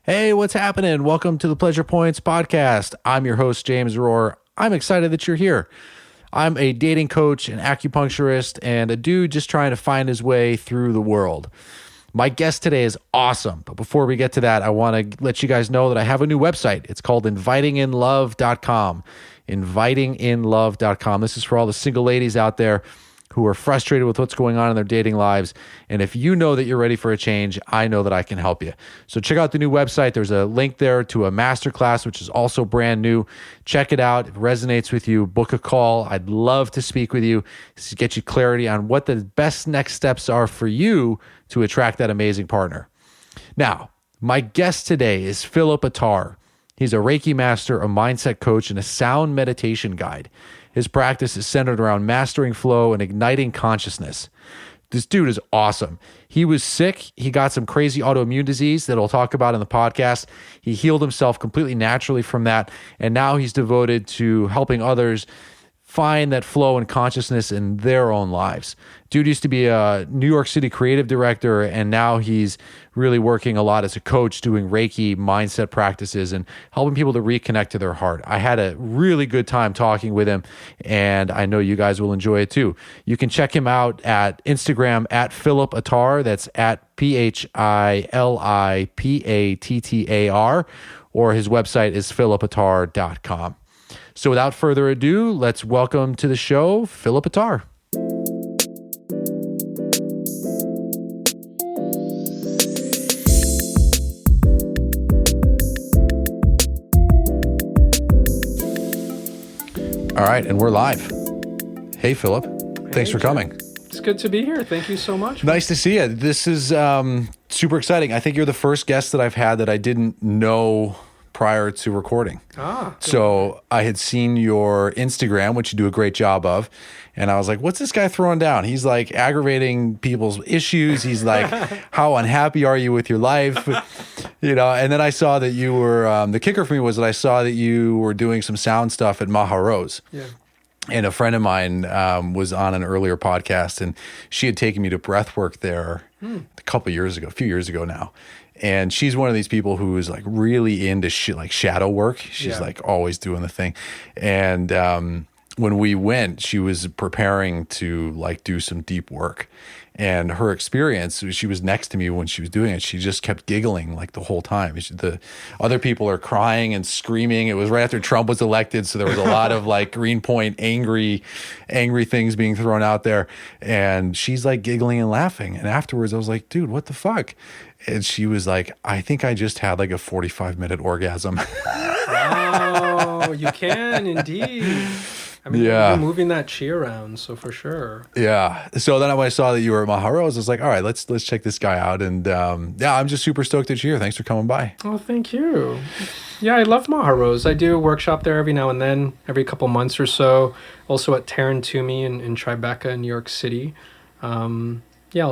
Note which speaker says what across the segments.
Speaker 1: Hey, what's happening? Welcome to the Pleasure Points podcast. I'm your host, James Rohr. I'm excited that you're here. I'm a dating coach, an acupuncturist, and a dude just trying to find his way through the world. My guest today is awesome. But before we get to that, I want to let you guys know that I have a new website. It's called invitinginlove.com. Invitinginlove.com. This is for all the single ladies out there who are frustrated with what's going on in their dating lives. And if you know that you're ready for a change, I know that I can help you. So check out the new website. There's a link there to a masterclass, which is also brand new. Check it out. If it resonates with you, book a call. I'd love to speak with you to get you clarity on what the best next steps are for you to attract that amazing partner. Now, my guest today is Philip Attar. He's a Reiki master, a mindset coach, and a sound meditation guide. His practice is centered around mastering flow and igniting consciousness. This dude is awesome. He was sick. He got some crazy autoimmune disease that I'll talk about in the podcast. He healed himself completely naturally from that. And now he's devoted to helping others find that flow and consciousness in their own lives. Dude used to be a New York City creative director, and now he's really working a lot as a coach, doing Reiki mindset practices and helping people to reconnect to their heart. I had a really good time talking with him, and I know you guys will enjoy it too. You can check him out at Instagram at Philip Attar. That's at PHILIPATTAR, or his website is philipattar.com. So without further ado, let's welcome to the show, Philip Attar. All right, and we're live. Hey, Philip. Thanks for coming.
Speaker 2: It's good to be here. Thank you so much.
Speaker 1: Nice to see you. This is super exciting. I think you're the first guest that I've had that I didn't know prior to recording. So I had seen your Instagram, which you do a great job of. And I was like, what's this guy throwing down? He's like aggravating people's issues. He's like, how unhappy are you with your life? And then I saw that you were, the kicker for me was that I saw that you were doing some sound stuff at Maharose.
Speaker 2: Yeah.
Speaker 1: And a friend of mine was on an earlier podcast, and she had taken me to breathwork there a few years ago now. And she's one of these people who is like really into like shadow work. She's like always doing the thing. And when we went, she was preparing to like do some deep work. And her experience, she was next to me when she was doing it. She just kept giggling like the whole time. The other people are crying and screaming. It was right after Trump was elected, so there was a lot of like Greenpoint angry things being thrown out there. And she's like giggling and laughing. And afterwards, I was like, dude, what the fuck? And she was like, I think I just had like a 45-minute orgasm.
Speaker 2: Wow, you can indeed. I mean, you're moving that chi around, so for sure.
Speaker 1: Yeah. So then when I saw that you were at Maharose, I was like, all right, let's check this guy out. And I'm just super stoked that you're here. Thanks for coming by.
Speaker 2: Oh, thank you. Yeah, I love Maharose. I do a workshop there every now and then, every couple months or so. Also at Taryn Toomey in Tribeca in New York City. I'll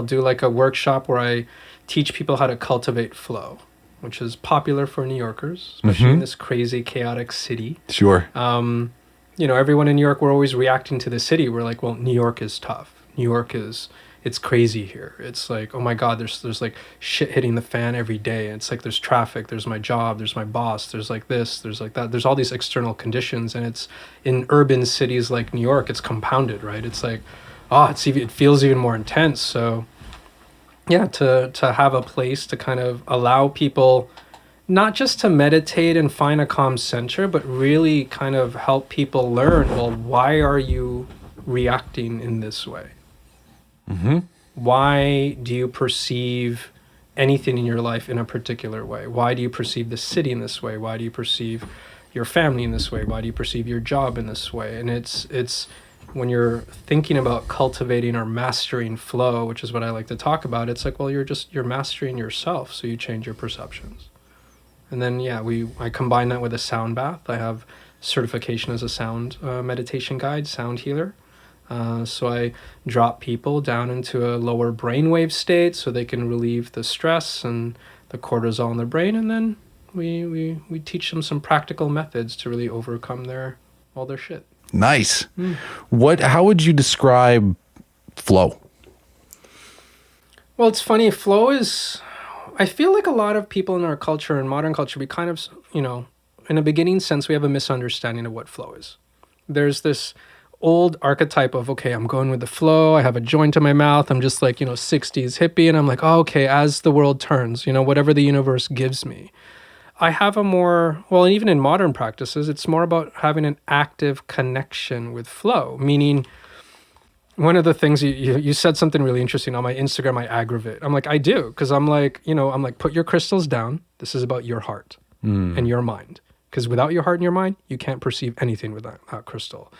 Speaker 2: do like a workshop where I teach people how to cultivate flow, which is popular for New Yorkers, especially in this crazy, chaotic city.
Speaker 1: Sure.
Speaker 2: Everyone in New York, we're always reacting to the city. We're like, well, New York is tough. New York it's crazy here. It's like, oh my God, there's like shit hitting the fan every day. It's like there's traffic, there's my job, there's my boss, there's like this, there's like that. There's all these external conditions. And it's in urban cities like New York, it's compounded, right? It's like, it feels even more intense. So yeah, to have a place to kind of allow people not just to meditate and find a calm center, but really kind of help people learn, well, why are you reacting in this way?
Speaker 1: Mm-hmm.
Speaker 2: Why do you perceive anything in your life in a particular way? Why do you perceive the city in this way? Why do you perceive your family in this way? Why do you perceive your job in this way? And it's when you're thinking about cultivating or mastering flow, which is what I like to talk about, it's like, well, you're mastering yourself, so you change your perceptions. And then, I combine that with a sound bath. I have certification as a sound meditation guide, sound healer. So I drop people down into a lower brainwave state so they can relieve the stress and the cortisol in their brain. And then we teach them some practical methods to really overcome all their shit.
Speaker 1: Nice. How would you describe flow?
Speaker 2: Well, it's funny. Flow is, I feel like a lot of people in our culture, in modern culture, we kind of, in a beginning sense, we have a misunderstanding of what flow is. There's this old archetype of, okay, I'm going with the flow. I have a joint in my mouth. I'm just like, 60s hippie. And I'm like, oh, okay, as the world turns, whatever the universe gives me. I have a more, well, even in modern practices, it's more about having an active connection with flow, meaning one of the things you said something really interesting on my Instagram, I aggravate. I'm like, I do, because I'm like, put your crystals down. This is about your heart and your mind. Because without your heart and your mind, you can't perceive anything with that crystal.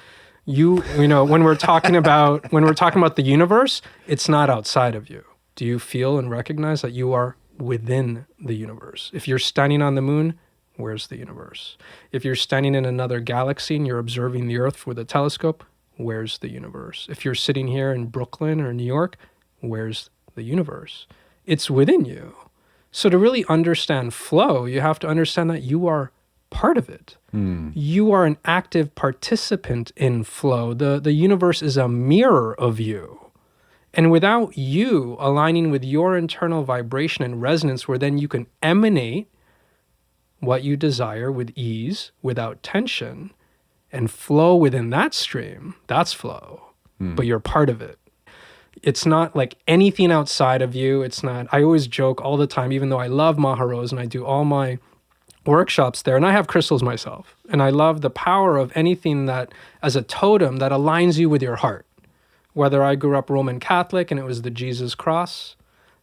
Speaker 2: When we're talking about the universe, it's not outside of you. Do you feel and recognize that you are within the universe? If you're standing on the moon, where's the universe? If you're standing in another galaxy and you're observing the Earth with a telescope, where's the universe? If you're sitting here in Brooklyn or New York, where's the universe? It's within you. So to really understand flow, you have to understand that you are part of it. You are an active participant in flow. The universe is a mirror of you. And without you aligning with your internal vibration and resonance, where then you can emanate what you desire with ease, without tension, and flow within that stream, that's flow. But you're part of it. It's not like anything outside of you. It's not, I always joke all the time, even though I love Maharose and I do all my workshops there, and I have crystals myself. And I love the power of anything that, as a totem, that aligns you with your heart. Whether I grew up Roman Catholic and it was the Jesus cross,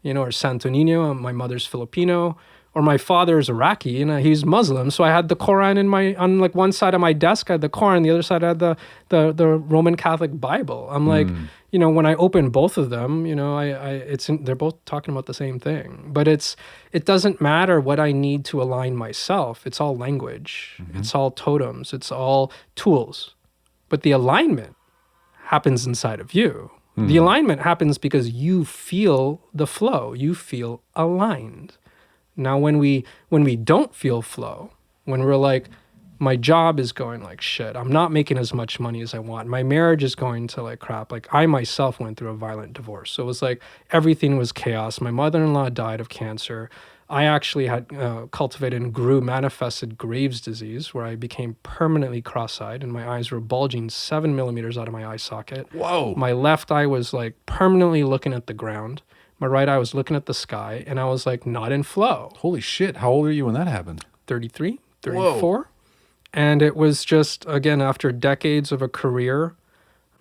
Speaker 2: or Santo Nino, my mother's Filipino, or my father's Iraqi, he's Muslim. So I had the Quran on like one side of my desk, I had the Quran, the other side I had the Roman Catholic Bible. I'm like, when I open both of them, they're both talking about the same thing. But it doesn't matter what I need to align myself. It's all language. It's all totems. It's all tools. But the alignment happens inside of you. The alignment happens because you feel the flow. You feel aligned. Now, when we don't feel flow, when we're like, my job is going like shit, I'm not making as much money as I want, my marriage is going to like crap. Like I myself went through a violent divorce. So it was like everything was chaos. My mother-in-law died of cancer. I actually had cultivated and manifested Graves' disease, where I became permanently cross-eyed and my eyes were bulging 7 millimeters out of my eye socket.
Speaker 1: Whoa.
Speaker 2: My left eye was like permanently looking at the ground. My right eye was looking at the sky, and I was like not in flow.
Speaker 1: Holy shit. How old are you when that happened?
Speaker 2: 33, 34.
Speaker 1: Whoa.
Speaker 2: And it was just, again, after decades of a career,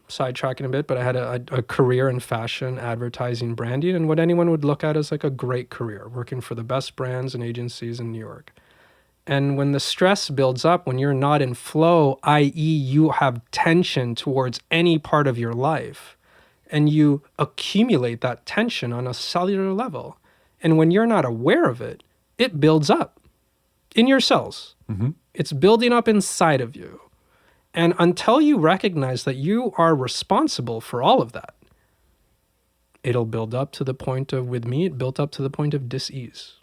Speaker 2: sidetracking a bit, but I had a career in fashion, advertising, branding, and what anyone would look at as like a great career, working for the best brands and agencies in New York. And when the stress builds up, when you're not in flow, i.e. you have tension towards any part of your life, and you accumulate that tension on a cellular level. And when you're not aware of it, it builds up in your cells. It's building up inside of you. And until you recognize that you are responsible for all of that, it'll build up to the point of, with me, it built up to the point of dis-ease.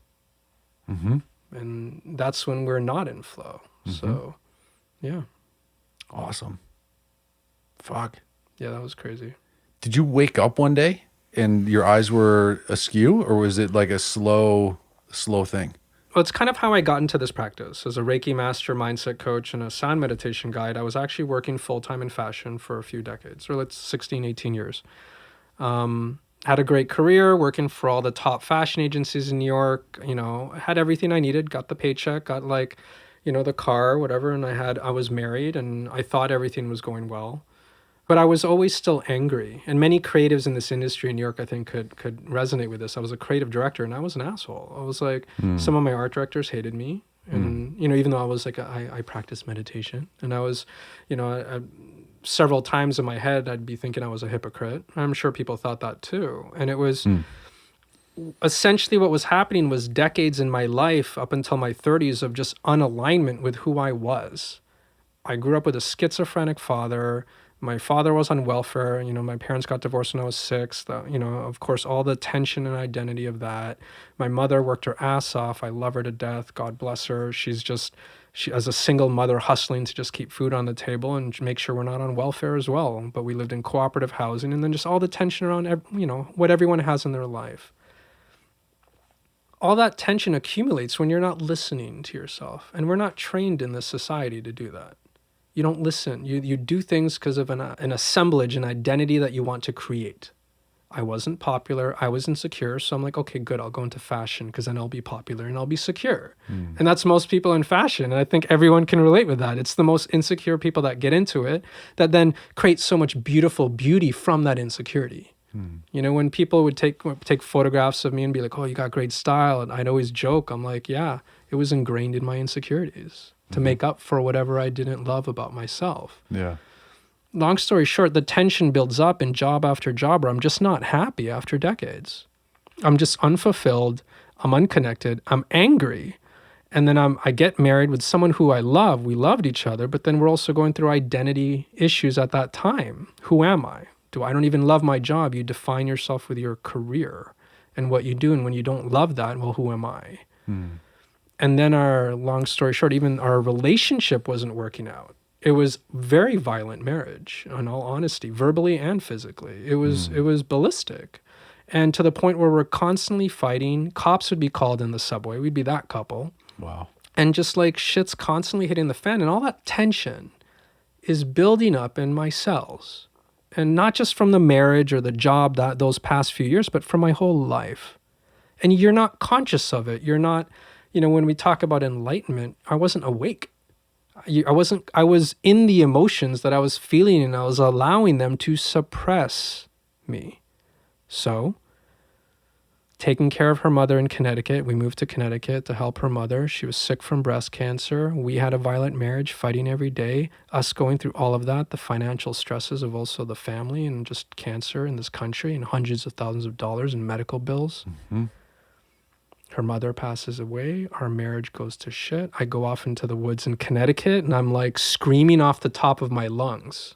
Speaker 2: And that's when we're not in flow. So, yeah.
Speaker 1: Awesome. Fuck.
Speaker 2: Yeah, that was crazy.
Speaker 1: Did you wake up one day and your eyes were askew, or was it like a slow thing?
Speaker 2: Well, it's kind of how I got into this practice. As a Reiki master, mindset coach, and a sound meditation guide, I was actually working full-time in fashion for a few decades, or 16, 18 years. Had a great career working for all the top fashion agencies in New York, had everything I needed, got the paycheck, got the car, whatever. And I was married and I thought everything was going well. But I was always still angry. And many creatives in this industry in New York, I think, could resonate with this. I was a creative director and I was an asshole. I was like, some of my art directors hated me. And, even though I was like, I practiced meditation. And I was, several times in my head, I'd be thinking I was a hypocrite. I'm sure people thought that too. And it was essentially what was happening was decades in my life up until my 30s of just unalignment with who I was. I grew up with a schizophrenic father. My father was on welfare. My parents got divorced when I was 6. Of course, all the tension and identity of that. My mother worked her ass off. I love her to death. God bless her. She as a single mother hustling to just keep food on the table and make sure we're not on welfare as well. But we lived in cooperative housing, and then just all the tension around, what everyone has in their life. all that tension accumulates when you're not listening to yourself. And we're not trained in this society to do that. You don't listen. You do things because of an assemblage, an identity that you want to create. I wasn't popular. I was insecure. So I'm like, okay, good. I'll go into fashion because then I'll be popular and I'll be secure. And that's most people in fashion. And I think everyone can relate with that. It's the most insecure people that get into it that then create so much beautiful beauty from that insecurity. You know, when people would take photographs of me and be like, oh, you got great style. And I'd always joke. I'm like, yeah, it was ingrained in my insecurities to make up for whatever I didn't love about myself.
Speaker 1: Yeah.
Speaker 2: Long story short, the tension builds up in job after job where I'm just not happy after decades. I'm just unfulfilled. I'm unconnected. I'm angry. And then I get married with someone who I love. We loved each other, but then we're also going through identity issues at that time. Who am I? I don't even love my job. You define yourself with your career and what you do. And when you don't love that, well, who am I? And then long story short, even our relationship wasn't working out. It was very violent marriage, in all honesty, verbally and physically. It was ballistic. And to the point where we're constantly fighting. Cops would be called in the subway. We'd be that couple.
Speaker 1: Wow.
Speaker 2: And just like shit's constantly hitting the fan. And all that tension is building up in my cells. And not just from the marriage or the job those past few years, but from my whole life. And you're not conscious of it. You're not, when we talk about enlightenment, I wasn't awake. I was in the emotions that I was feeling and I was allowing them to suppress me. So, taking care of her mother in Connecticut, we moved to Connecticut to help her mother. She was sick from breast cancer. We had a violent marriage, fighting every day. Us going through all of that, the financial stresses of also the family and just cancer in this country and hundreds of thousands of dollars in medical bills. Her mother passes away. Our marriage goes to shit. I go off into the woods in Connecticut and I'm like screaming off the top of my lungs.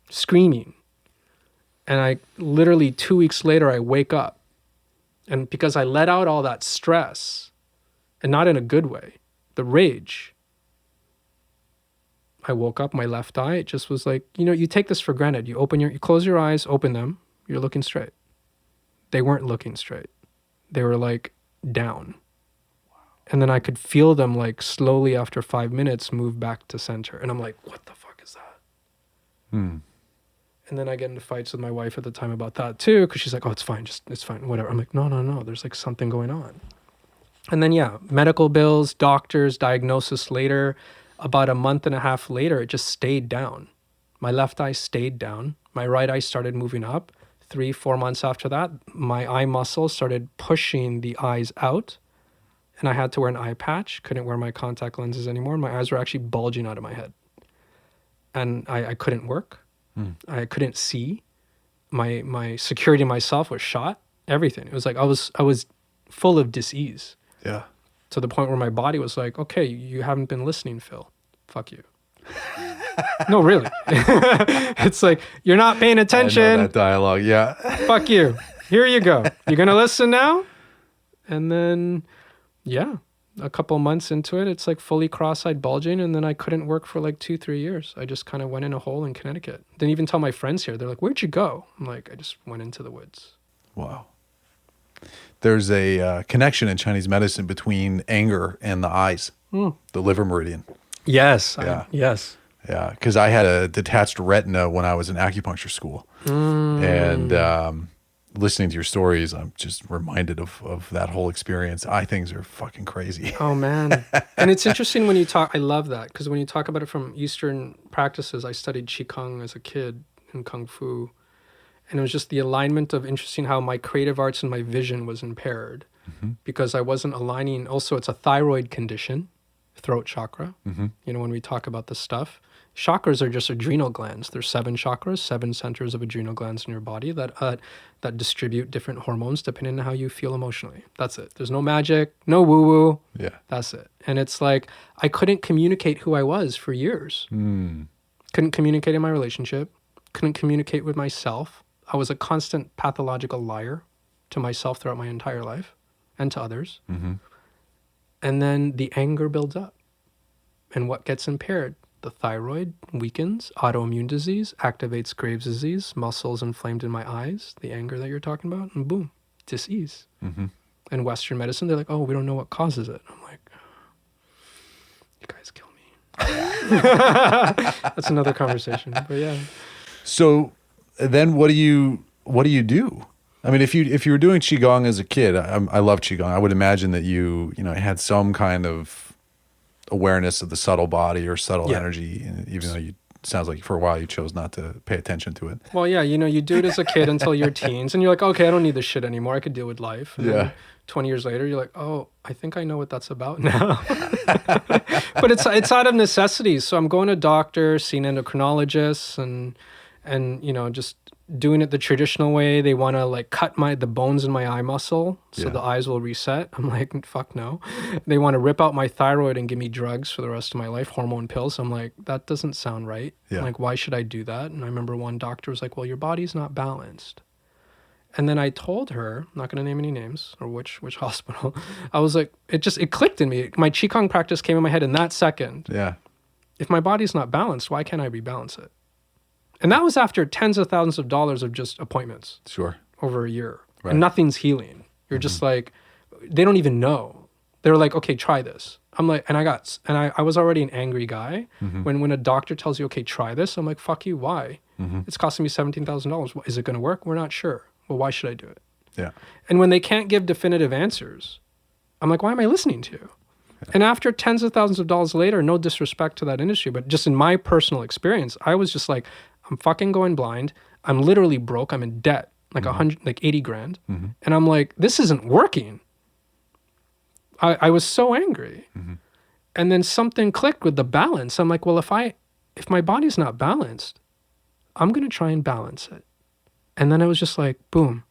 Speaker 2: Screaming. And I literally 2 weeks later, I wake up. And because I let out all that stress, and not in a good way, the rage, I woke up, my left eye, it just was like, you take this for granted. You close your eyes, open them, you're looking straight. They weren't looking straight. They were like down. And then I could feel them like slowly after 5 minutes move back to center. And I'm like, what the fuck is that? And then I get into fights with my wife at the time about that too, because she's like, oh, it's fine, it's fine, whatever. I'm like, no, there's like something going on. And then, medical bills, doctors, diagnosis later. About a month and a half later, it just stayed down. My left eye stayed down. My right eye started moving up. 3-4 months after that, my eye muscles started pushing the eyes out. And I had to wear an eye patch, couldn't wear my contact lenses anymore. And my eyes were actually bulging out of my head. And I couldn't work. I couldn't see. My security in myself was shot. Everything. It was like I was full of dis-ease.
Speaker 1: Yeah.
Speaker 2: To the point where my body was like, okay, you haven't been listening, Phil. Fuck you. No, really. It's like, you're not paying attention.
Speaker 1: I know that dialogue, yeah.
Speaker 2: Fuck you. Here you go. You're going to listen now? And then, a couple months into it, it's like fully cross-eyed bulging, and then I couldn't work for like 2-3 years. I just kind of went in a hole in Connecticut. Didn't even tell my friends here. They're like, where'd you go? I'm like, I just went into the woods.
Speaker 1: Wow. There's a connection in Chinese medicine between anger and the eyes, the liver meridian.
Speaker 2: Yes.
Speaker 1: Yeah.
Speaker 2: Yes.
Speaker 1: Yeah, because I had a detached retina when I was in acupuncture school. And listening to your stories, I'm just reminded of that whole experience. Eye things are fucking crazy.
Speaker 2: Oh, man. And it's interesting when you talk, I love that, because when you talk about it from Eastern practices, I studied Qigong as a kid in Kung Fu. And it was just the alignment of interesting how my creative arts and my vision was impaired because I wasn't aligning. Also, it's a thyroid condition, throat chakra. When we talk about this stuff, chakras are just adrenal glands. There's 7 chakras, 7 centers of adrenal glands in your body that distribute different hormones depending on how you feel emotionally. That's it. There's no magic, no woo-woo.
Speaker 1: Yeah.
Speaker 2: That's it. And it's like, I couldn't communicate who I was for years. Couldn't communicate in my relationship. Couldn't communicate with myself. I was a constant pathological liar to myself throughout my entire life and to others. And then the anger builds up. And what gets impaired? The thyroid weakens, autoimmune disease, activates Graves' disease, muscles inflamed in my eyes, the anger that you're talking about, and boom, dis-ease. in Western medicine. They're like, oh, we don't know what causes it. I'm like, you guys kill me. That's another conversation. But yeah.
Speaker 1: So then what do you do? I mean, if you were doing Qigong as a kid, I love Qigong. I would imagine that you had some kind of awareness of the subtle body or subtle energy, even though sounds like for a while you chose not to pay attention to it.
Speaker 2: Well, yeah, you do it as a kid until you're teens, and you're like, okay, I don't need this shit anymore. I could deal with life. And then 20 years later, you're like, oh, I think I know what that's about now. But it's out of necessity. So I'm going to doctor, seeing endocrinologists, and just doing it the traditional way. They want to like cut the bones in my eye muscle so the eyes will reset. I'm like, fuck no. They want to rip out my thyroid and give me drugs for the rest of my life, hormone pills. I'm like, that doesn't sound right. Like, why should I do that? And I remember one doctor was like, well, your body's not balanced. And then I told her, I'm not going to name any names or which hospital. I was like, it clicked in me. My Qigong practice came in my head in that second.
Speaker 1: Yeah.
Speaker 2: If my body's not balanced, why can't I rebalance it? And that was after tens of thousands of dollars of just appointments.
Speaker 1: Sure.
Speaker 2: Over a year. Right. And nothing's healing. You're just like, they don't even know. They're like, okay, try this. I'm like, and I was already an angry guy. When a doctor tells you, okay, try this, I'm like, fuck you, why? It's costing me $17,000. Is it going to work? We're not sure. Well, why should I do it?
Speaker 1: Yeah.
Speaker 2: And when they can't give definitive answers, I'm like, why am I listening to you? Yeah. And after tens of thousands of dollars later, no disrespect to that industry, but just in my personal experience, I was just like, I'm fucking going blind. I'm literally broke. I'm in debt, like 80 grand. And I'm like, this isn't working. I was so angry. And then something clicked with the balance. I'm like, well, if my body's not balanced, I'm going to try and balance it. And then I was just like, boom,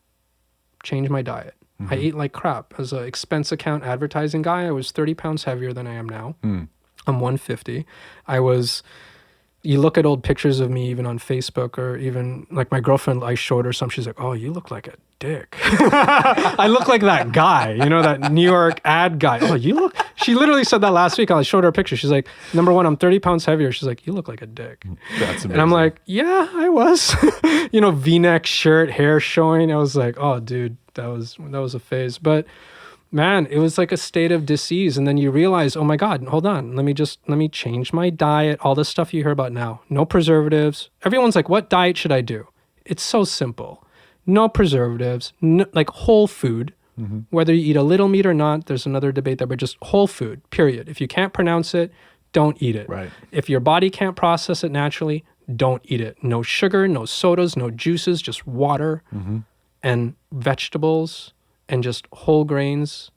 Speaker 2: change my diet. I ate like crap. As an expense account advertising guy, I was 30 pounds heavier than I am now. I'm 150. You look at old pictures of me even on Facebook, or even like my girlfriend, I showed her some, she's like, oh, you look like a dick. I look like that guy, that New York ad guy. Oh, she literally said that last week. I showed her a picture. She's like, number one, I'm 30 pounds heavier. She's like, you look like a dick.
Speaker 1: That's amazing.
Speaker 2: And I'm like, yeah, I was. V-neck shirt, hair showing. I was like, oh, dude, that was a phase. But man, it was like a state of disease. And then you realize, oh my God, hold on. Let me change my diet. All this stuff you hear about now. No preservatives. Everyone's like, what diet should I do? It's so simple. No preservatives, like whole food. Whether you eat a little meat or not, there's another debate there, but just whole food, period. If you can't pronounce it, don't eat it.
Speaker 1: Right.
Speaker 2: If your body can't process it naturally, don't eat it. No sugar, no sodas, no juices, just water and vegetables and just whole grains,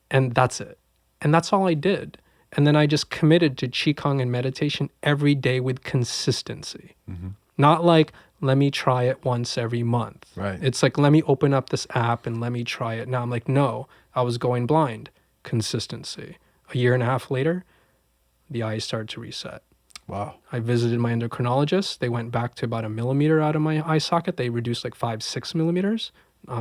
Speaker 2: and that's it. And that's all I did. And then I just committed to Qigong and meditation every day with consistency. Not like, let me try it once every month.
Speaker 1: Right.
Speaker 2: It's like, let me open up this app and let me try it. Now I'm like, no, I was going blind. Consistency. A year and a half later, the eyes started to reset.
Speaker 1: Wow.
Speaker 2: I visited my endocrinologist. They went back to about 1 millimeter out of my eye socket. They reduced like 5-6 millimeters.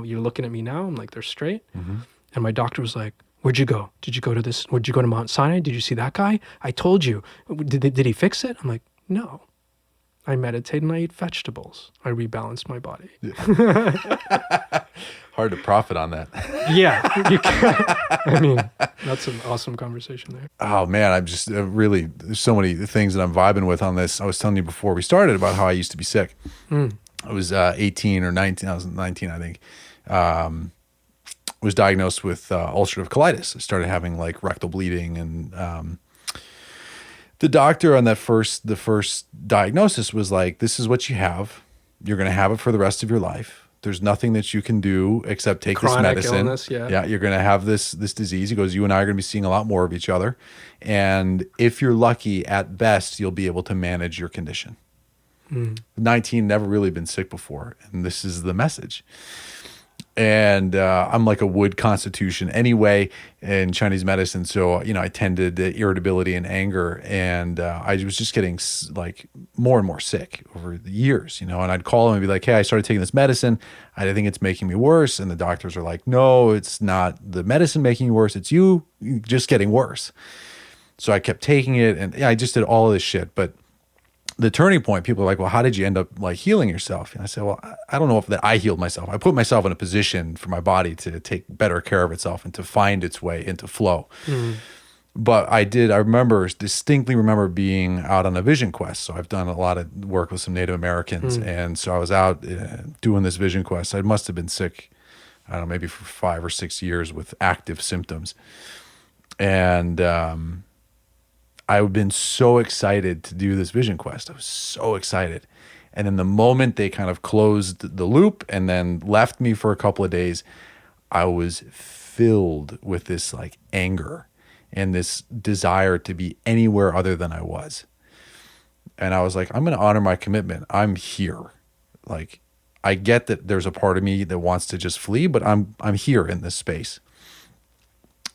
Speaker 2: You're looking at me now. I'm like, they're straight. And my doctor was like, where'd you go? Did you go to this? Would you go to Mount Sinai? Did you see that guy? I told you. Did he fix it? I'm like, no. I meditate and I eat vegetables. I rebalanced my body.
Speaker 1: Yeah. Hard to profit on that.
Speaker 2: Yeah. You can. I mean, that's an awesome conversation there.
Speaker 1: Oh, man. I'm just really, there's so many things that I'm vibing with on this. I was telling you before we started about how I used to be sick. I was 18 or 19. I was 19, I think. Was diagnosed with ulcerative colitis. I started having like rectal bleeding, and the doctor on the first diagnosis was like, this is what you have. You're going to have it for the rest of your life. There's nothing that you can do except take
Speaker 2: Chronic
Speaker 1: this medicine.
Speaker 2: Illness, yeah.
Speaker 1: Yeah, you're going to have this disease. He goes, you and I are going to be seeing a lot more of each other. And if you're lucky, at best, you'll be able to manage your condition. 19, never really been sick before. And this is the message. And I'm like a wood constitution anyway in Chinese medicine. So, I tended to irritability and anger. And I was just getting like more and more sick over the years, and I'd call him and be like, hey, I started taking this medicine. I think it's making me worse. And the doctors are like, no, it's not the medicine making you worse. It's you just getting worse. So I kept taking it, and I just did all of this shit. But the turning point, people are like, well, how did you end up like healing yourself? And I said, well, I don't know if that I healed myself. I put myself in a position for my body to take better care of itself and to find its way into flow. But I distinctly remember being out on a vision quest. So I've done a lot of work with some Native Americans. And so I was out doing this vision quest. I must have been sick, I don't know, maybe for 5 or 6 years with active symptoms. And I've been so excited to do this vision quest. I was so excited. And then the moment they kind of closed the loop and then left me for a couple of days, I was filled with this like anger and this desire to be anywhere other than I was. And I was like, I'm going to honor my commitment. I'm here. Like, I get that there's a part of me that wants to just flee, but I'm here in this space.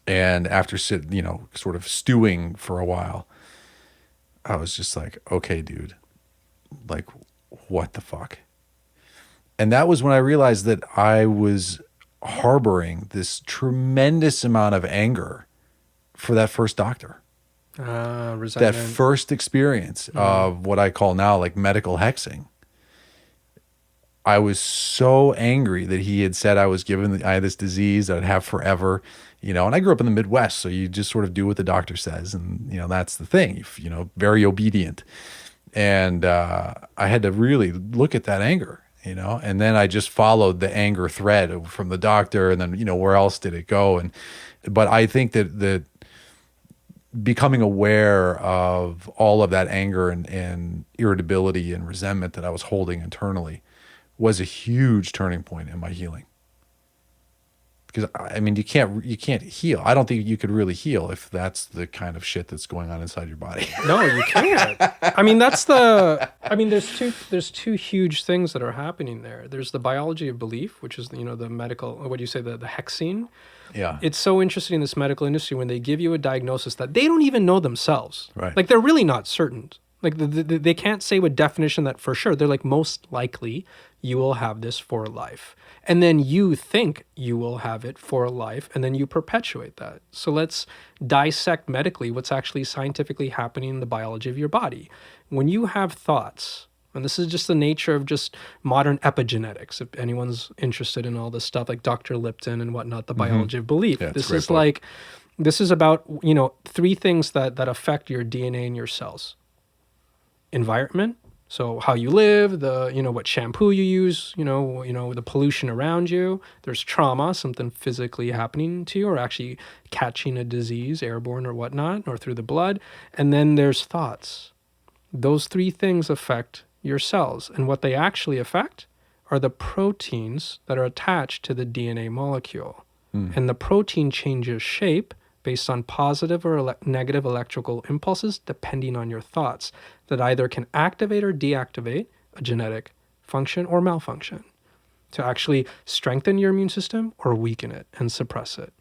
Speaker 1: And after sort of stewing for a while, I was just like, okay, dude, like, what the fuck? And that was when I realized that I was harboring this tremendous amount of anger for that first doctor.
Speaker 2: Resentment.
Speaker 1: That first experience of what I call now like medical hexing. I was so angry that he had said I had this disease I'd have forever, and I grew up in the Midwest, so you just sort of do what the doctor says. And, that's the thing, very obedient. And I had to really look at that anger, and then I just followed the anger thread from the doctor. And then, where else did it go? But I think that becoming aware of all of that anger and irritability and resentment that I was holding internally was a huge turning point in my healing. Because I mean, you can't heal. I don't think you could really heal if that's the kind of shit that's going on inside your body.
Speaker 2: No, you can't. I mean, there's two huge things that are happening there. There's the biology of belief, which is, the medical, what do you say, the hexene.
Speaker 1: Yeah.
Speaker 2: It's so interesting in this medical industry when they give you a diagnosis that they don't even know themselves.
Speaker 1: Right.
Speaker 2: Like, they're really not certain. Like, they can't say with definition that for sure. They're like, most likely you will have this for life. And then you think you will have it for life, and then you perpetuate that. So let's dissect medically what's actually scientifically happening in the biology of your body. When you have thoughts, and this is just the nature of just modern epigenetics, if anyone's interested in all this stuff, like Dr. Lipton and whatnot, the biology of belief.
Speaker 1: Yeah,
Speaker 2: this is about, 3 things that affect your DNA and your cells. Environment, so how you live, what shampoo you use, the pollution around you. There's trauma, something physically happening to you, or actually catching a disease, airborne or whatnot, or through the blood. And then there's thoughts. Those 3 things affect your cells, and what they actually affect are the proteins that are attached to the DNA molecule. And the protein changes shape based on positive or negative electrical impulses depending on your thoughts that either can activate or deactivate a genetic function or malfunction to actually strengthen your immune system or weaken it and suppress it.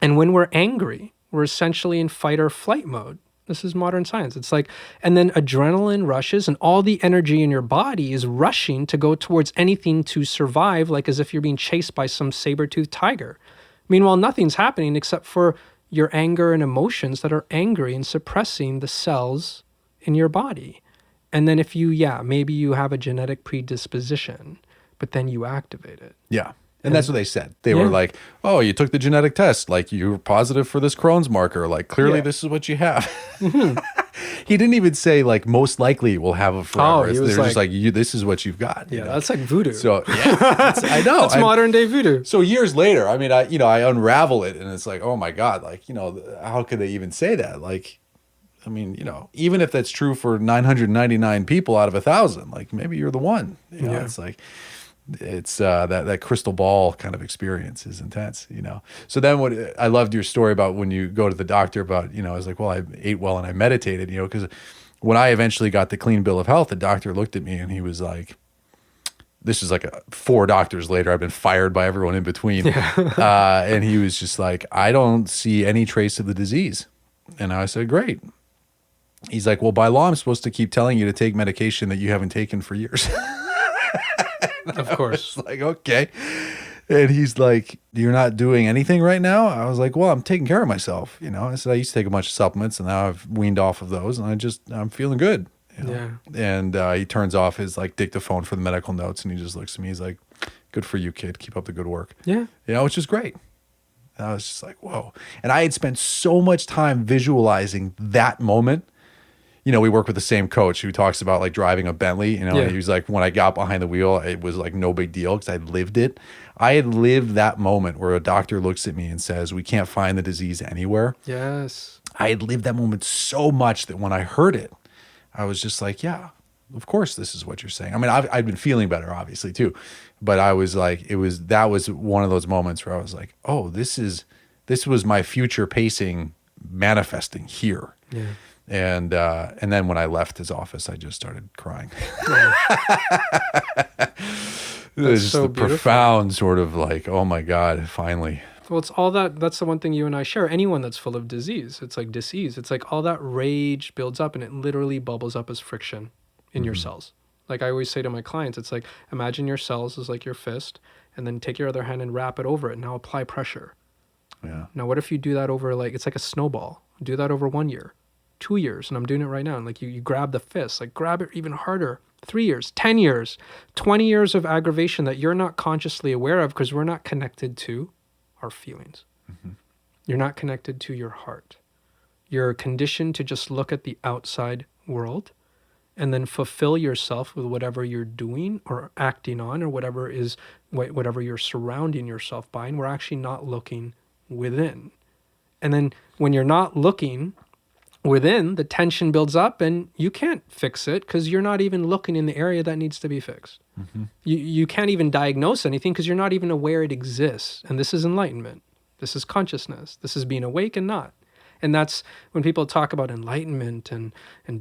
Speaker 2: And when we're angry, we're essentially in fight or flight mode. This is modern science. It's like, and then adrenaline rushes and all the energy in your body is rushing to go towards anything to survive, like as if you're being chased by some saber-toothed tiger. Meanwhile, nothing's happening except for your anger and emotions that are angry and suppressing the cells in your body. And then maybe you have a genetic predisposition, but then you activate it.
Speaker 1: Yeah. And that's what they said. They were like, oh, you took the genetic test. Like, you were positive for this Crohn's marker. Like, clearly this is what you have. He didn't even say, like, most likely we'll have it forever.
Speaker 2: He was
Speaker 1: They're just like, this is what you've got.
Speaker 2: Yeah, that's like voodoo.
Speaker 1: So, I know.
Speaker 2: That's modern day voodoo.
Speaker 1: So years later, I mean, I unravel it and it's like, oh my God, like, how could they even say that? Like, I mean, even if that's true for 999 people out of 1,000, like, maybe you're the one. It's like, it's that crystal ball kind of experience is intense, So then what I loved your story about when you go to the doctor about, I was like, well, I ate well and I meditated, because when I eventually got the clean bill of health, the doctor looked at me and he was like, this is like 4 doctors later, I've been fired by everyone in between. And he was just like, I don't see any trace of the disease. And I said, great. He's like, well, by law, I'm supposed to keep telling you to take medication that you haven't taken for years.
Speaker 2: Of course.
Speaker 1: Like, okay. And he's like, you're not doing anything right now? I was like, well, I'm taking care of myself. I said, I used to take a bunch of supplements and now I've weaned off of those and I'm feeling good. you know?
Speaker 2: Yeah.
Speaker 1: And he turns off his like dictaphone for the medical notes, and he just looks at me. He's like, "Good for you, kid. Keep up the good work."
Speaker 2: Yeah.
Speaker 1: You know, which is great. And I was just like, whoa. And I had spent so much time visualizing that moment. You know, we work with the same coach who talks about like driving a Bentley. You know, and he was like, when I got behind the wheel, it was like no big deal because I'd lived it. I had lived that moment where a doctor looks at me and says, "We can't find the disease anywhere."
Speaker 2: Yes.
Speaker 1: I had lived that moment so much that when I heard it, I was just like, yeah, of course this is what you're saying. I mean, I've been feeling better, obviously, too. But I was like, that was one of those moments where I was like, oh, this was my future pacing manifesting here.
Speaker 2: Yeah.
Speaker 1: And then when I left his office, I just started crying. It was just
Speaker 2: so
Speaker 1: the
Speaker 2: beautiful.
Speaker 1: profound sort of like, oh my God, finally.
Speaker 2: Well, it's all that's the one thing you and I share. Anyone that's full of disease, it's like disease. It's like all that rage builds up and it literally bubbles up as friction in your cells. Like I always say to my clients, it's like, imagine your cells as like your fist, and then take your other hand and wrap it over it. Now apply pressure.
Speaker 1: Yeah.
Speaker 2: Now, what if you do that over like, it's like a snowball. Do that over 1 year, 2 years. And I'm doing it right now. And like you grab the fist, like grab it even harder. 3 years, 10 years, 20 years of aggravation that you're not consciously aware of because we're not connected to our feelings. You're not connected to your heart. You're conditioned to just look at the outside world and then fulfill yourself with whatever you're doing or acting on or whatever you're surrounding yourself by. And we're actually not looking within. And then when you're not looking within, the tension builds up and you can't fix it because you're not even looking in the area that needs to be fixed. You can't even diagnose anything because you're not even aware it exists. And this is enlightenment. This is consciousness. This is being awake and not. And that's when people talk about enlightenment and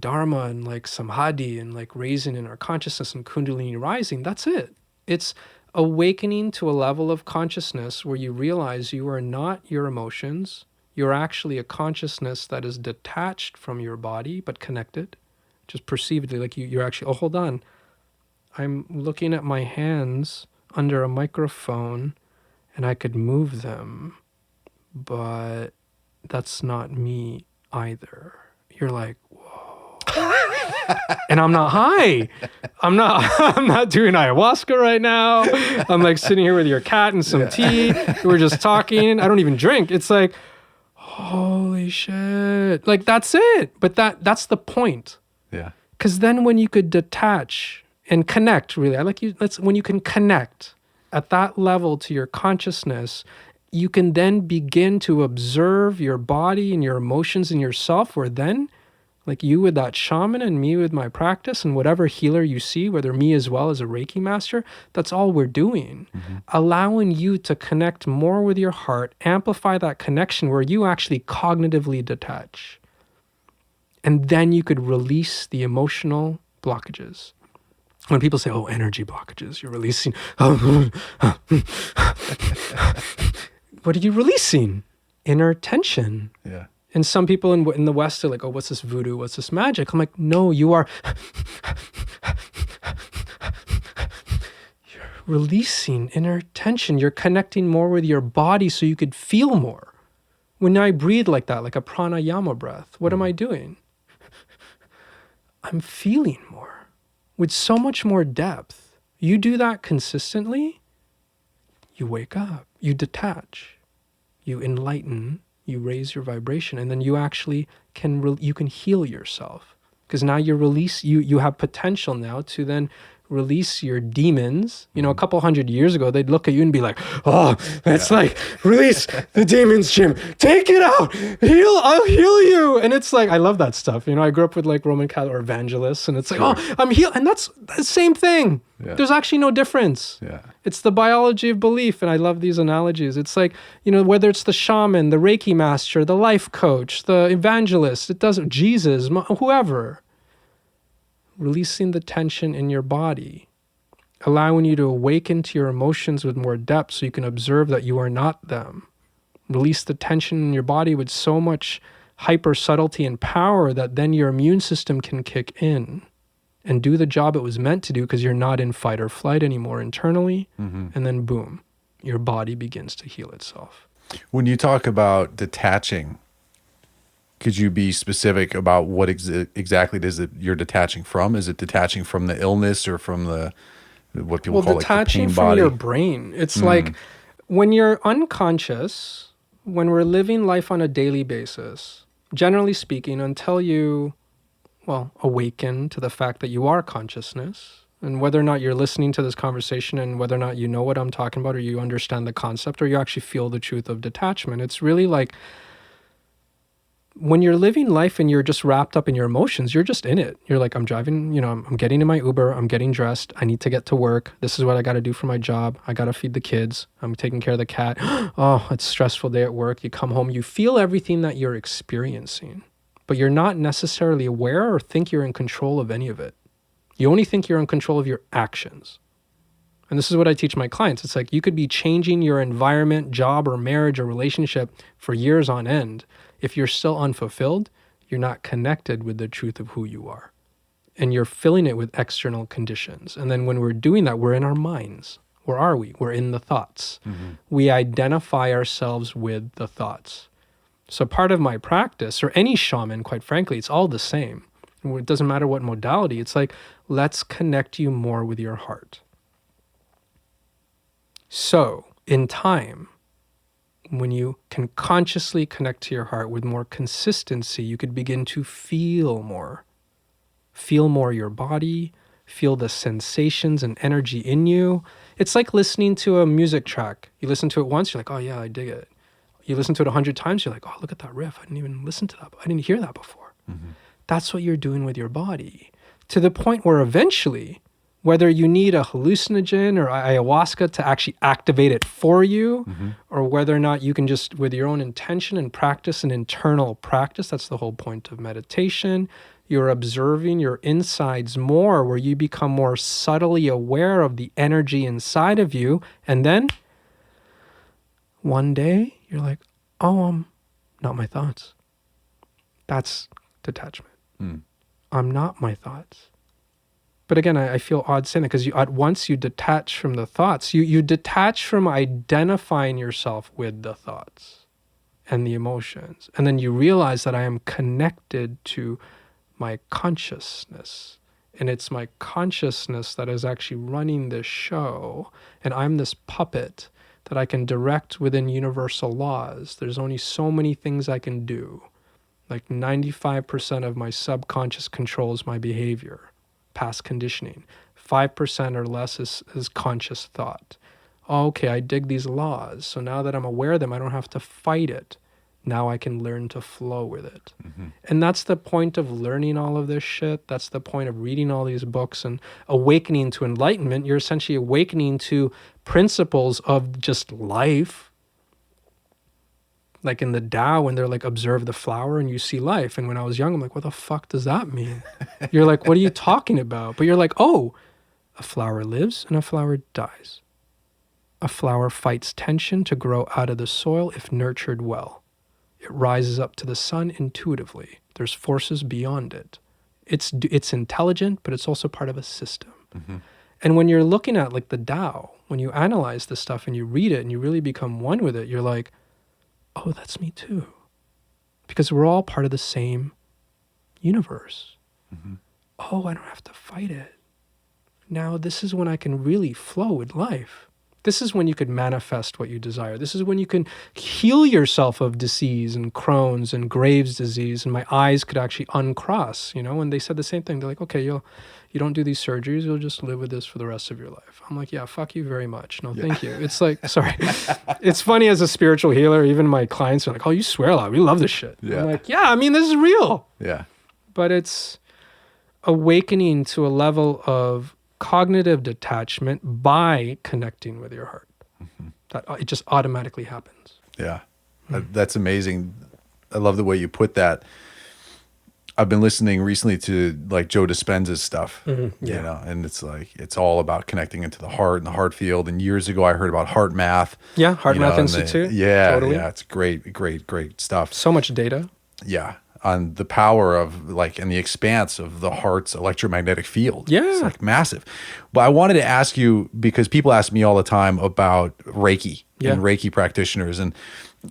Speaker 2: dharma and like samadhi and like raising in our consciousness and kundalini rising, that's it. It's awakening to a level of consciousness where you realize you are not your emotions. You're actually a consciousness that is detached from your body, but connected, just perceivedly, like you're actually, oh, hold on. I'm looking at my hands under a microphone and I could move them, but that's not me either. You're like, whoa. And I'm not high. I'm not doing ayahuasca right now. I'm like sitting here with your cat and some tea. We're just talking. I don't even drink. It's like, holy shit. Like, that's it. But that's the point.
Speaker 1: Yeah.
Speaker 2: Because then when you could detach and connect, really, when you can connect at that level to your consciousness, you can then begin to observe your body and your emotions and yourself, where then, like you with that shaman and me with my practice and whatever healer you see, whether me as well as a Reiki master, that's all we're doing. Allowing you to connect more with your heart, amplify that connection where you actually cognitively detach. And then you could release the emotional blockages. When people say, oh, energy blockages, you're releasing. What are you releasing? Inner tension.
Speaker 1: Yeah.
Speaker 2: And some people in the West are like, oh, what's this voodoo? What's this magic? I'm like, no, you are you're releasing inner tension. You're connecting more with your body so you could feel more. When I breathe like that, like a pranayama breath, what am I doing? I'm feeling more with so much more depth. You do that consistently, you wake up, you detach, you enlighten, you raise your vibration, and then you actually you can heal yourself. Because now you have potential now to then release your demons. You know, a couple 100 years ago, they'd look at you and be like, oh, that's like, release the demons, Jim. Take it out. I'll heal you. And it's like, I love that stuff. You know, I grew up with like Roman Catholic or evangelists, and it's like, oh, I'm healed. And that's the same thing. Yeah. There's actually no difference. Yeah. It's the biology of belief. And I love these analogies. It's like, you know, whether it's the shaman, the Reiki master, the life coach, the evangelist, Jesus, whoever. Releasing the tension in your body, allowing you to awaken to your emotions with more depth so you can observe that you are not them. Release the tension in your body with so much hyper subtlety and power that then your immune system can kick in and do the job it was meant to do because you're not in fight or flight anymore internally. And then boom, your body begins to heal itself.
Speaker 1: When you talk about detaching, Could you be specific about what exactly it is that you're detaching from? Is it detaching from the illness or from the what people call like the
Speaker 2: detaching
Speaker 1: pain
Speaker 2: from
Speaker 1: body?
Speaker 2: your brain. It's like when you're unconscious, when we're living life on a daily basis, generally speaking, until you, awaken to the fact that you are consciousness, and whether or not you're listening to this conversation and whether or not you know what I'm talking about or you understand the concept or you actually feel the truth of detachment, it's really like when you're living life and you're just wrapped up in your emotions, you're just in it. You're like, I'm driving, I'm getting in my Uber, I'm getting dressed, I need to get to work. This is what I got to do for my job. I got to feed the kids. I'm taking care of the cat. Oh, it's a stressful day at work. You come home, you feel everything that you're experiencing, but you're not necessarily aware or think you're in control of any of it. You only think you're in control of your actions. And this is what I teach my clients. It's like you could be changing your environment, job or marriage or relationship for years on end. If you're still unfulfilled, you're not connected with the truth of who you are. And you're filling it with external conditions. And then when we're doing that, we're in our minds. Where are we? We're in the thoughts. We identify ourselves with the thoughts. So part of my practice, or any shaman, quite frankly, it's all the same. It doesn't matter what modality. It's like, let's connect you more with your heart. So in time, when you can consciously connect to your heart with more consistency, you could begin to feel more your body, feel the sensations and energy in you. It's like listening to a music track. You listen to it once, you're like, oh yeah, I dig it. You listen to it 100 times, you're like, oh, look at that riff. I didn't even listen to that. I didn't hear that before. That's what you're doing with your body, to the point where eventually, whether you need a hallucinogen or ayahuasca to actually activate it for you, or whether or not you can just, with your own intention and practice, an internal practice, that's the whole point of meditation, you're observing your insides more, where you become more subtly aware of the energy inside of you. And then one day you're like, oh, not my thoughts. That's detachment. I'm not my thoughts. But again, I feel odd saying it because at once you detach from the thoughts, you detach from identifying yourself with the thoughts and the emotions. And then you realize that I am connected to my consciousness. And it's my consciousness that is actually running this show. And I'm this puppet that I can direct within universal laws. There's only so many things I can do. Like 95% of my subconscious controls my behavior. Past conditioning. 5% or less is conscious thought. Oh, okay, I dig these laws. So now that I'm aware of them, I don't have to fight it. Now I can learn to flow with it. And that's the point of learning all of this shit. That's the point of reading all these books and awakening to enlightenment. You're essentially awakening to principles of just life. Like in the Tao, when they're like, observe the flower and you see life. And when I was young, I'm like, what the fuck does that mean? You're like, what are you talking about? But you're like, oh, a flower lives and a flower dies. A flower fights tension to grow out of the soil if nurtured well. It rises up to the sun intuitively. There's forces beyond it. It's intelligent, but it's also part of a system. And when you're looking at like the Tao, when you analyze this stuff and you read it and you really become one with it, you're like, oh, that's me too. Because we're all part of the same universe. Oh, I don't have to fight it. Now, this is when I can really flow with life. This is when you could manifest what you desire. This is when you can heal yourself of disease and Crohn's and Graves' disease. And my eyes could actually uncross, and they said the same thing. They're like, okay, you don't do these surgeries. You'll just live with this for the rest of your life. I'm like, yeah, fuck you very much. No, thank you. It's like, sorry. It's funny as a spiritual healer, even my clients are like, oh, you swear a lot. We love this shit. Yeah. I'm like, yeah, I mean, this is real. Yeah. But it's awakening to a level of cognitive detachment by connecting with your heart. That it just automatically happens.
Speaker 1: Yeah. That's amazing. I love the way you put that. I've been listening recently to like Joe Dispenza's stuff, and it's like, it's all about connecting into the heart and the heart field. And years ago I heard about Heart Math.
Speaker 2: Yeah. Heart Math Institute.
Speaker 1: Totally. It's great stuff.
Speaker 2: So much data.
Speaker 1: Yeah. On the power of like, and the expanse of the heart's electromagnetic field.
Speaker 2: Yeah.
Speaker 1: It's like massive. But I wanted to ask you, because people ask me all the time about Reiki and Reiki practitioners. And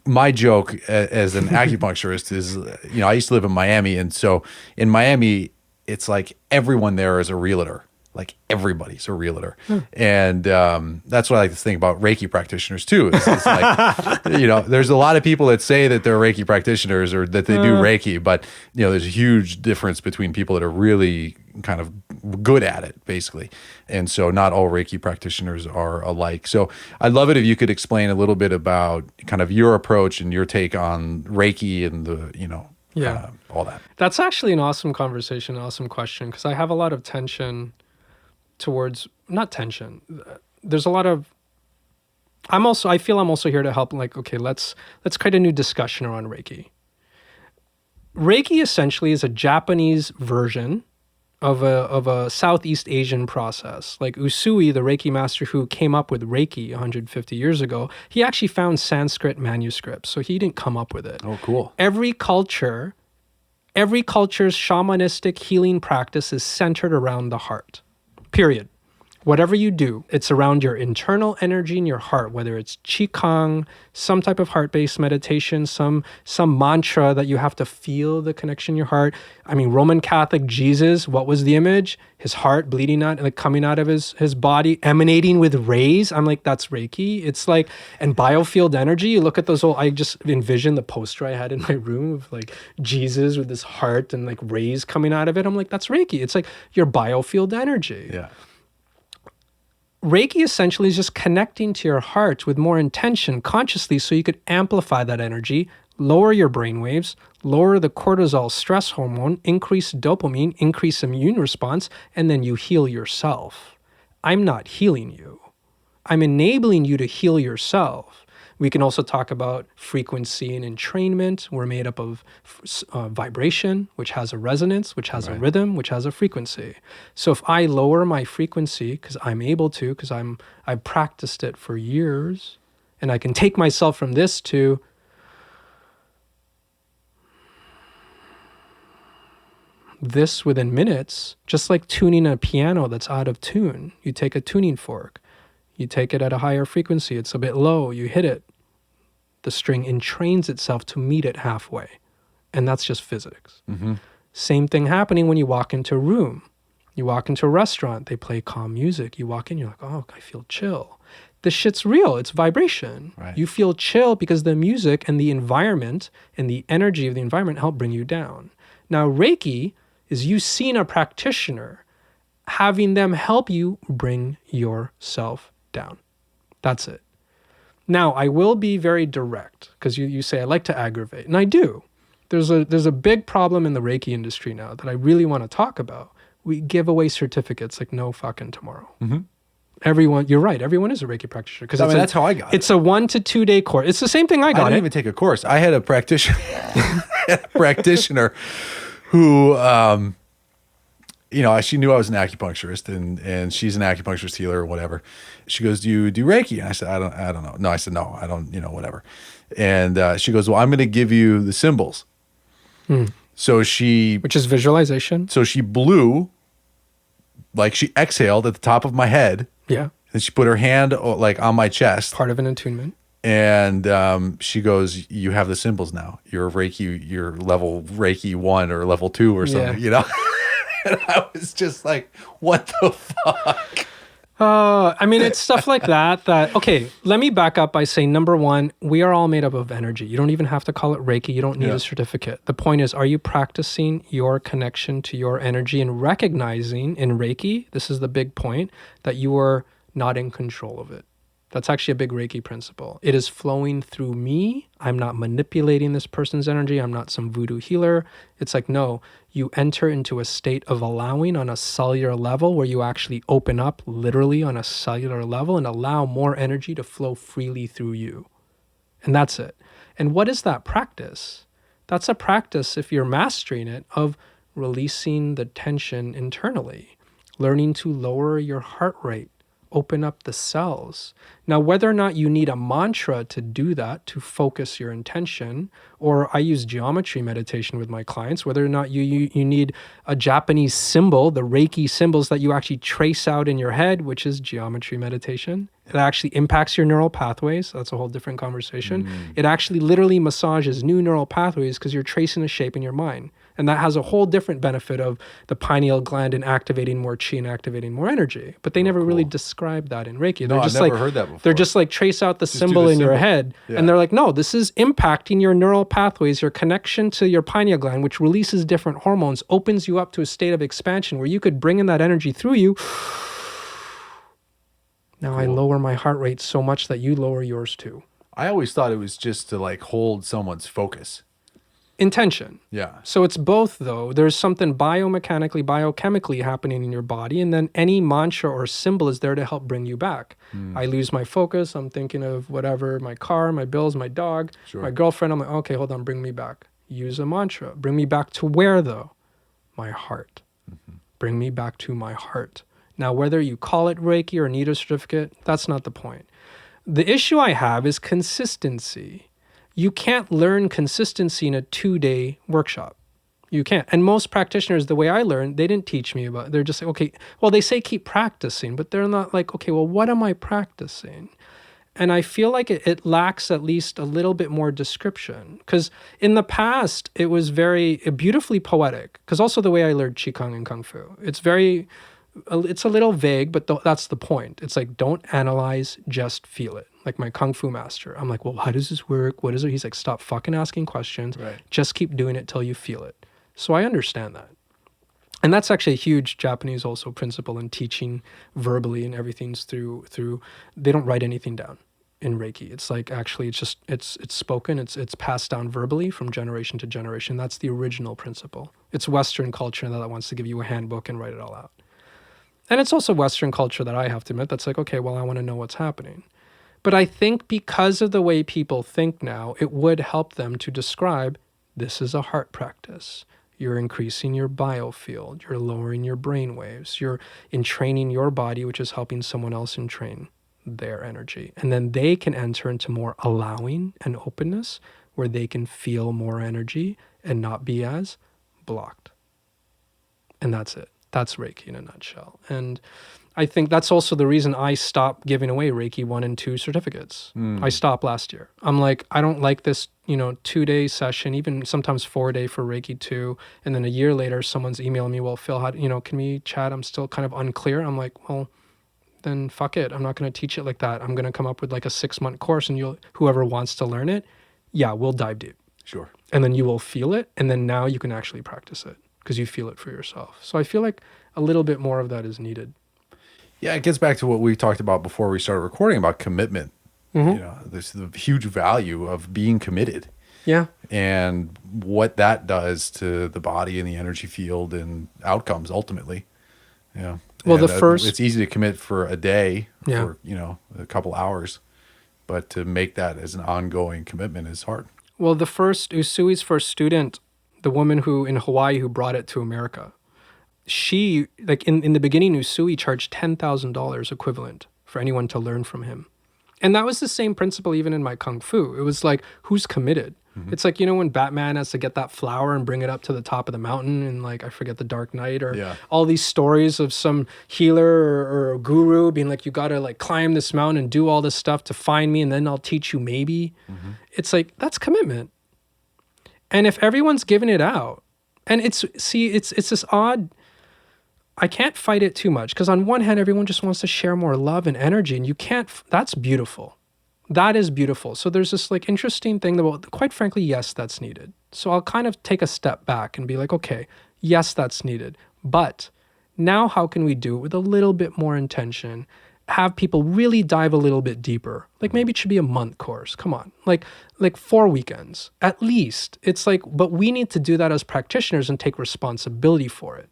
Speaker 1: my joke as an acupuncturist is, I used to live in Miami. And so in Miami, it's like everyone there is a realtor. Like everybody's a realtor. And that's what I like to think about Reiki practitioners too. It's like, there's a lot of people that say that they're Reiki practitioners or that they do Reiki, but there's a huge difference between people that are really kind of good at it, basically. And so not all Reiki practitioners are alike. So I'd love it if you could explain a little bit about kind of your approach and your take on Reiki and all that.
Speaker 2: That's actually an awesome conversation, an awesome question, because I have a lot of tension towards, not tension. There's a lot of, I feel I'm also here to help, like, okay, let's create a new discussion around Reiki. Reiki essentially is a Japanese version of a Southeast Asian process. Like Usui, the Reiki master who came up with Reiki 150 years ago, he actually found Sanskrit manuscripts. So he didn't come up with it.
Speaker 1: Oh, cool.
Speaker 2: Every culture's shamanistic healing practice is centered around the heart. Period. Whatever you do, it's around your internal energy in your heart, whether it's Qigong, some type of heart-based meditation, some mantra that you have to feel the connection in your heart. I mean, Roman Catholic Jesus, what was the image? His heart bleeding out, like coming out of his body, emanating with rays. I'm like, that's Reiki. It's like, and biofield energy, you look at those I just envision the poster I had in my room of like Jesus with his heart and like rays coming out of it. I'm like, that's Reiki. It's like your biofield energy.
Speaker 1: Yeah.
Speaker 2: Reiki essentially is just connecting to your heart with more intention consciously so you could amplify that energy, lower your brain waves, lower the cortisol stress hormone, increase dopamine, increase immune response, and then you heal yourself. I'm not healing you. I'm enabling you to heal yourself. We can also talk about frequency and entrainment. We're made up of vibration, which has a resonance, which has a rhythm, which has a frequency. So if I lower my frequency, because I'm able to, because I've practiced it for years, and I can take myself from this to this within minutes, just like tuning a piano that's out of tune. You take a tuning fork. You take it at a higher frequency. It's a bit low. You hit it. The string entrains itself to meet it halfway. And that's just physics. Mm-hmm. Same thing happening when you walk into a room. You walk into a restaurant. They play calm music. You walk in. You're like, oh, I feel chill. This shit's real. It's vibration. Right. You feel chill because the music and the environment and the energy of the environment help bring you down. Now, Reiki is you seeing a practitioner, having them help you bring yourself down. That's it. Now, I will be very direct because you say I like to aggravate, and I do. There's a big problem in the Reiki industry now that I really want to talk about. We give away certificates like no fucking tomorrow. Mm-hmm. Everyone, you're right. Everyone is a Reiki practitioner because
Speaker 1: that's how I got it.
Speaker 2: It's a 1 to 2 day course. It's the same thing I got.
Speaker 1: I didn't even take a course. I had a practitioner who. She knew I was an acupuncturist and she's an acupuncturist healer or whatever. She goes, do you do Reiki? And I said, I don't know. No, I said, no, I don't, whatever. And she goes, well, I'm going to give you the symbols. So which
Speaker 2: is visualization.
Speaker 1: So she blew, like she exhaled at the top of my head.
Speaker 2: Yeah.
Speaker 1: And she put her hand like on my chest.
Speaker 2: Part of an attunement.
Speaker 1: And she goes, you have the symbols now. You're level Reiki 1 or level 2 or something, And I was just like, what the fuck?
Speaker 2: It's stuff like that, okay, let me back up by saying, number one, we are all made up of energy. You don't even have to call it Reiki. You don't need a certificate. The point is, are you practicing your connection to your energy and recognizing in Reiki, this is the big point, that you are not in control of it? That's actually a big Reiki principle. It is flowing through me. I'm not manipulating this person's energy. I'm not some voodoo healer. It's like, no, you enter into a state of allowing on a cellular level where you actually open up literally on a cellular level and allow more energy to flow freely through you. And that's it. And what is that practice? That's a practice, if you're mastering it, of releasing the tension internally, learning to lower your heart rate, open up the cells. Now, whether or not you need a mantra to do that, to focus your intention, or I use geometry meditation with my clients, whether or not you need a Japanese symbol, the Reiki symbols that you actually trace out in your head, which is geometry meditation, It actually impacts your neural pathways. That's a whole different conversation. It actually literally massages new neural pathways because you're tracing a shape in your mind. And that has a whole different benefit of the pineal gland and activating more chi and activating more energy. But they never really describe that in Reiki.
Speaker 1: No, I've never heard that before.
Speaker 2: They're just like trace out the symbol in your head. Yeah. And they're like, no, this is impacting your neural pathways, your connection to your pineal gland, which releases different hormones, opens you up to a state of expansion where you could bring in that energy through you. Now I lower my heart rate so much that you lower yours too.
Speaker 1: I always thought it was just to like hold someone's focus.
Speaker 2: Intention.
Speaker 1: Yeah.
Speaker 2: So it's both though. There's something biomechanically, biochemically happening in your body, and then any mantra or symbol is there to help bring you back. I lose my focus. I'm thinking of whatever, my car, my bills, my dog, my girlfriend. I'm like, okay, hold on, bring me back. Use a mantra. Bring me back to where though? My heart. Bring me back to my heart. Now, whether you call it Reiki or need a certificate, that's not the point. The issue I have is consistency. You can't learn consistency in a 2-day workshop. You can't. And most practitioners, the way I learned, they didn't teach me about it. They're just like, okay, well, they say keep practicing, but they're not like, okay, well, what am I practicing? And I feel like it lacks at least a little bit more description. Because in the past, it was very beautifully poetic. Because also the way I learned Qigong and Kung Fu, it's a little vague, but that's the point. It's like, don't analyze, just feel it. Like my Kung Fu master. I'm like, well, how does this work? What is it? He's like, stop fucking asking questions. Right. Just keep doing it till you feel it. So I understand that. And that's actually a huge Japanese also principle in teaching verbally, and everything's through, they don't write anything down in Reiki. It's like, actually, it's spoken, it's passed down verbally from generation to generation. That's the original principle. It's Western culture that wants to give you a handbook and write it all out. And it's also Western culture that I have to admit that's like, okay, well, I want to know what's happening. But I think because of the way people think now, it would help them to describe, this is a heart practice. You're increasing your biofield. You're lowering your brain waves. You're entraining your body, which is helping someone else entrain their energy. And then they can enter into more allowing and openness where they can feel more energy and not be as blocked. And that's it. That's Reiki in a nutshell. And I think that's also the reason I stopped giving away Reiki 1 and 2 certificates. I stopped last year. I'm like, I don't like this, 2-day session, even sometimes 4-day for Reiki 2. And then a year later, someone's emailing me, well, Phil, can we chat? I'm still kind of unclear. I'm like, well, then fuck it. I'm not going to teach it like that. I'm going to come up with like a 6-month course, and whoever wants to learn it, yeah, we'll dive deep.
Speaker 1: Sure.
Speaker 2: And then you will feel it. And then now you can actually practice it because you feel it for yourself. So I feel like a little bit more of that is needed.
Speaker 1: Yeah, it gets back to what we talked about before we started recording about commitment. There's the huge value of being committed.
Speaker 2: Yeah.
Speaker 1: And what that does to the body and the energy field and outcomes ultimately. Yeah.
Speaker 2: Well,
Speaker 1: and
Speaker 2: it's
Speaker 1: easy to commit for a day, for, a couple hours, but to make that as an ongoing commitment is hard. Well,
Speaker 2: Usui's first student, the woman in Hawaii who brought it to America, she, like in the beginning, Usui charged $10,000 equivalent for anyone to learn from him. And that was the same principle even in my Kung Fu. It was like, who's committed? It's like, when Batman has to get that flower and bring it up to the top of the mountain and like, I forget, the Dark Knight, or all these stories of some healer or guru being like, you got to like climb this mountain and do all this stuff to find me, and then I'll teach you maybe. It's like, that's commitment. And if everyone's giving it out, and it's this odd, I can't fight it too much, because on one hand, everyone just wants to share more love and energy, and you can't, that's beautiful. That is beautiful. So there's this like interesting thing that, quite frankly, yes, that's needed. So I'll kind of take a step back and be like, okay, yes, that's needed. But now how can we do it with a little bit more intention? Have people really dive a little bit deeper. Like maybe it should be a month course. Come on. Like 4 weekends at least. It's like, but we need to do that as practitioners and take responsibility for it.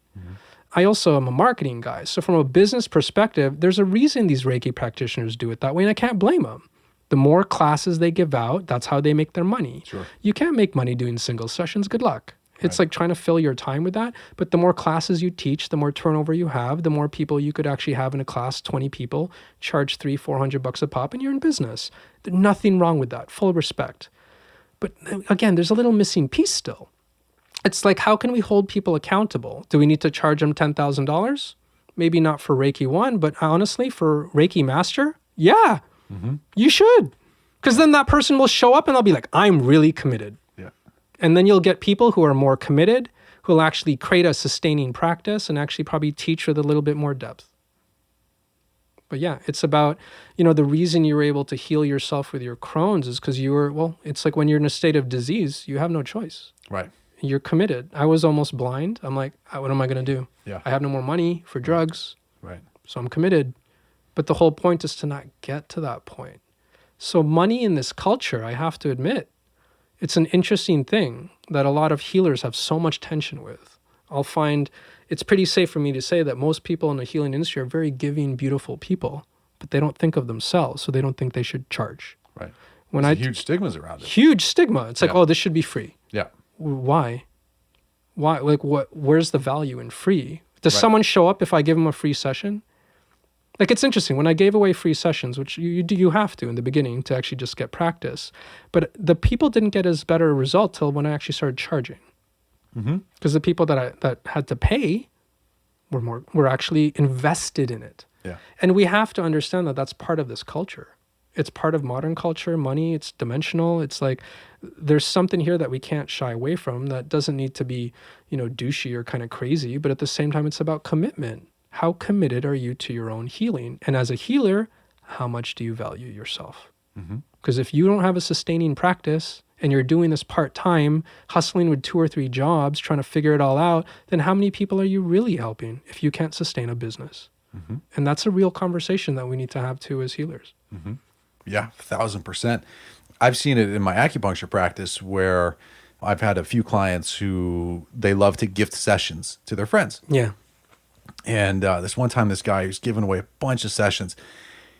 Speaker 2: I also am a marketing guy. So from a business perspective, there's a reason these Reiki practitioners do it that way, and I can't blame them. The more classes they give out, that's how they make their money.
Speaker 1: Sure.
Speaker 2: You can't make money doing single sessions. Good luck. It's like trying to fill your time with that. But the more classes you teach, the more turnover you have, the more people you could actually have in a class, 20 people, charge $300-400 a pop, and you're in business. There's nothing wrong with that. Full respect. But again, there's a little missing piece still. It's like, how can we hold people accountable? Do we need to charge them $10,000? Maybe not for Reiki 1, but honestly, for Reiki Master, Yeah, you should. Because then that person will show up and they'll be like, I'm really committed.
Speaker 1: Yeah.
Speaker 2: And then you'll get people who are more committed, who will actually create a sustaining practice and actually probably teach with a little bit more depth. But yeah, it's about, the reason you were able to heal yourself with your Crohn's is because it's like when you're in a state of disease, you have no choice.
Speaker 1: Right.
Speaker 2: You're committed. I was almost blind. I'm like, what am I going to do?
Speaker 1: Yeah.
Speaker 2: I have no more money for drugs.
Speaker 1: Right.
Speaker 2: So I'm committed. But the whole point is to not get to that point. So money in this culture, I have to admit, it's an interesting thing that a lot of healers have so much tension with. I'll find it's pretty safe for me to say that most people in the healing industry are very giving, beautiful people, but they don't think of themselves, so they don't think they should charge.
Speaker 1: Right. There's huge stigmas around it.
Speaker 2: Huge stigma. It's like, this should be free.
Speaker 1: Yeah.
Speaker 2: Why? Like, where's the value in free? Does someone show up if I give them a free session? Like, it's interesting. When I gave away free sessions, which you have to in the beginning to actually just get practice, but the people didn't get as better a result till when I actually started charging. Because the people that had to pay were actually invested in it.
Speaker 1: Yeah.
Speaker 2: And we have to understand that that's part of this culture. It's part of modern culture, money, it's dimensional. It's like there's something here that we can't shy away from that doesn't need to be, douchey or kind of crazy, but at the same time, it's about commitment. How committed are you to your own healing? And as a healer, how much do you value yourself? Because if you don't have a sustaining practice and you're doing this part-time, hustling with 2 or 3 jobs, trying to figure it all out, then how many people are you really helping if you can't sustain a business? And that's a real conversation that we need to have too as healers.
Speaker 1: Yeah, 1,000%. I've seen it in my acupuncture practice where I've had a few clients who they love to gift sessions to their friends.
Speaker 2: Yeah.
Speaker 1: And this one time, this guy who's giving away a bunch of sessions,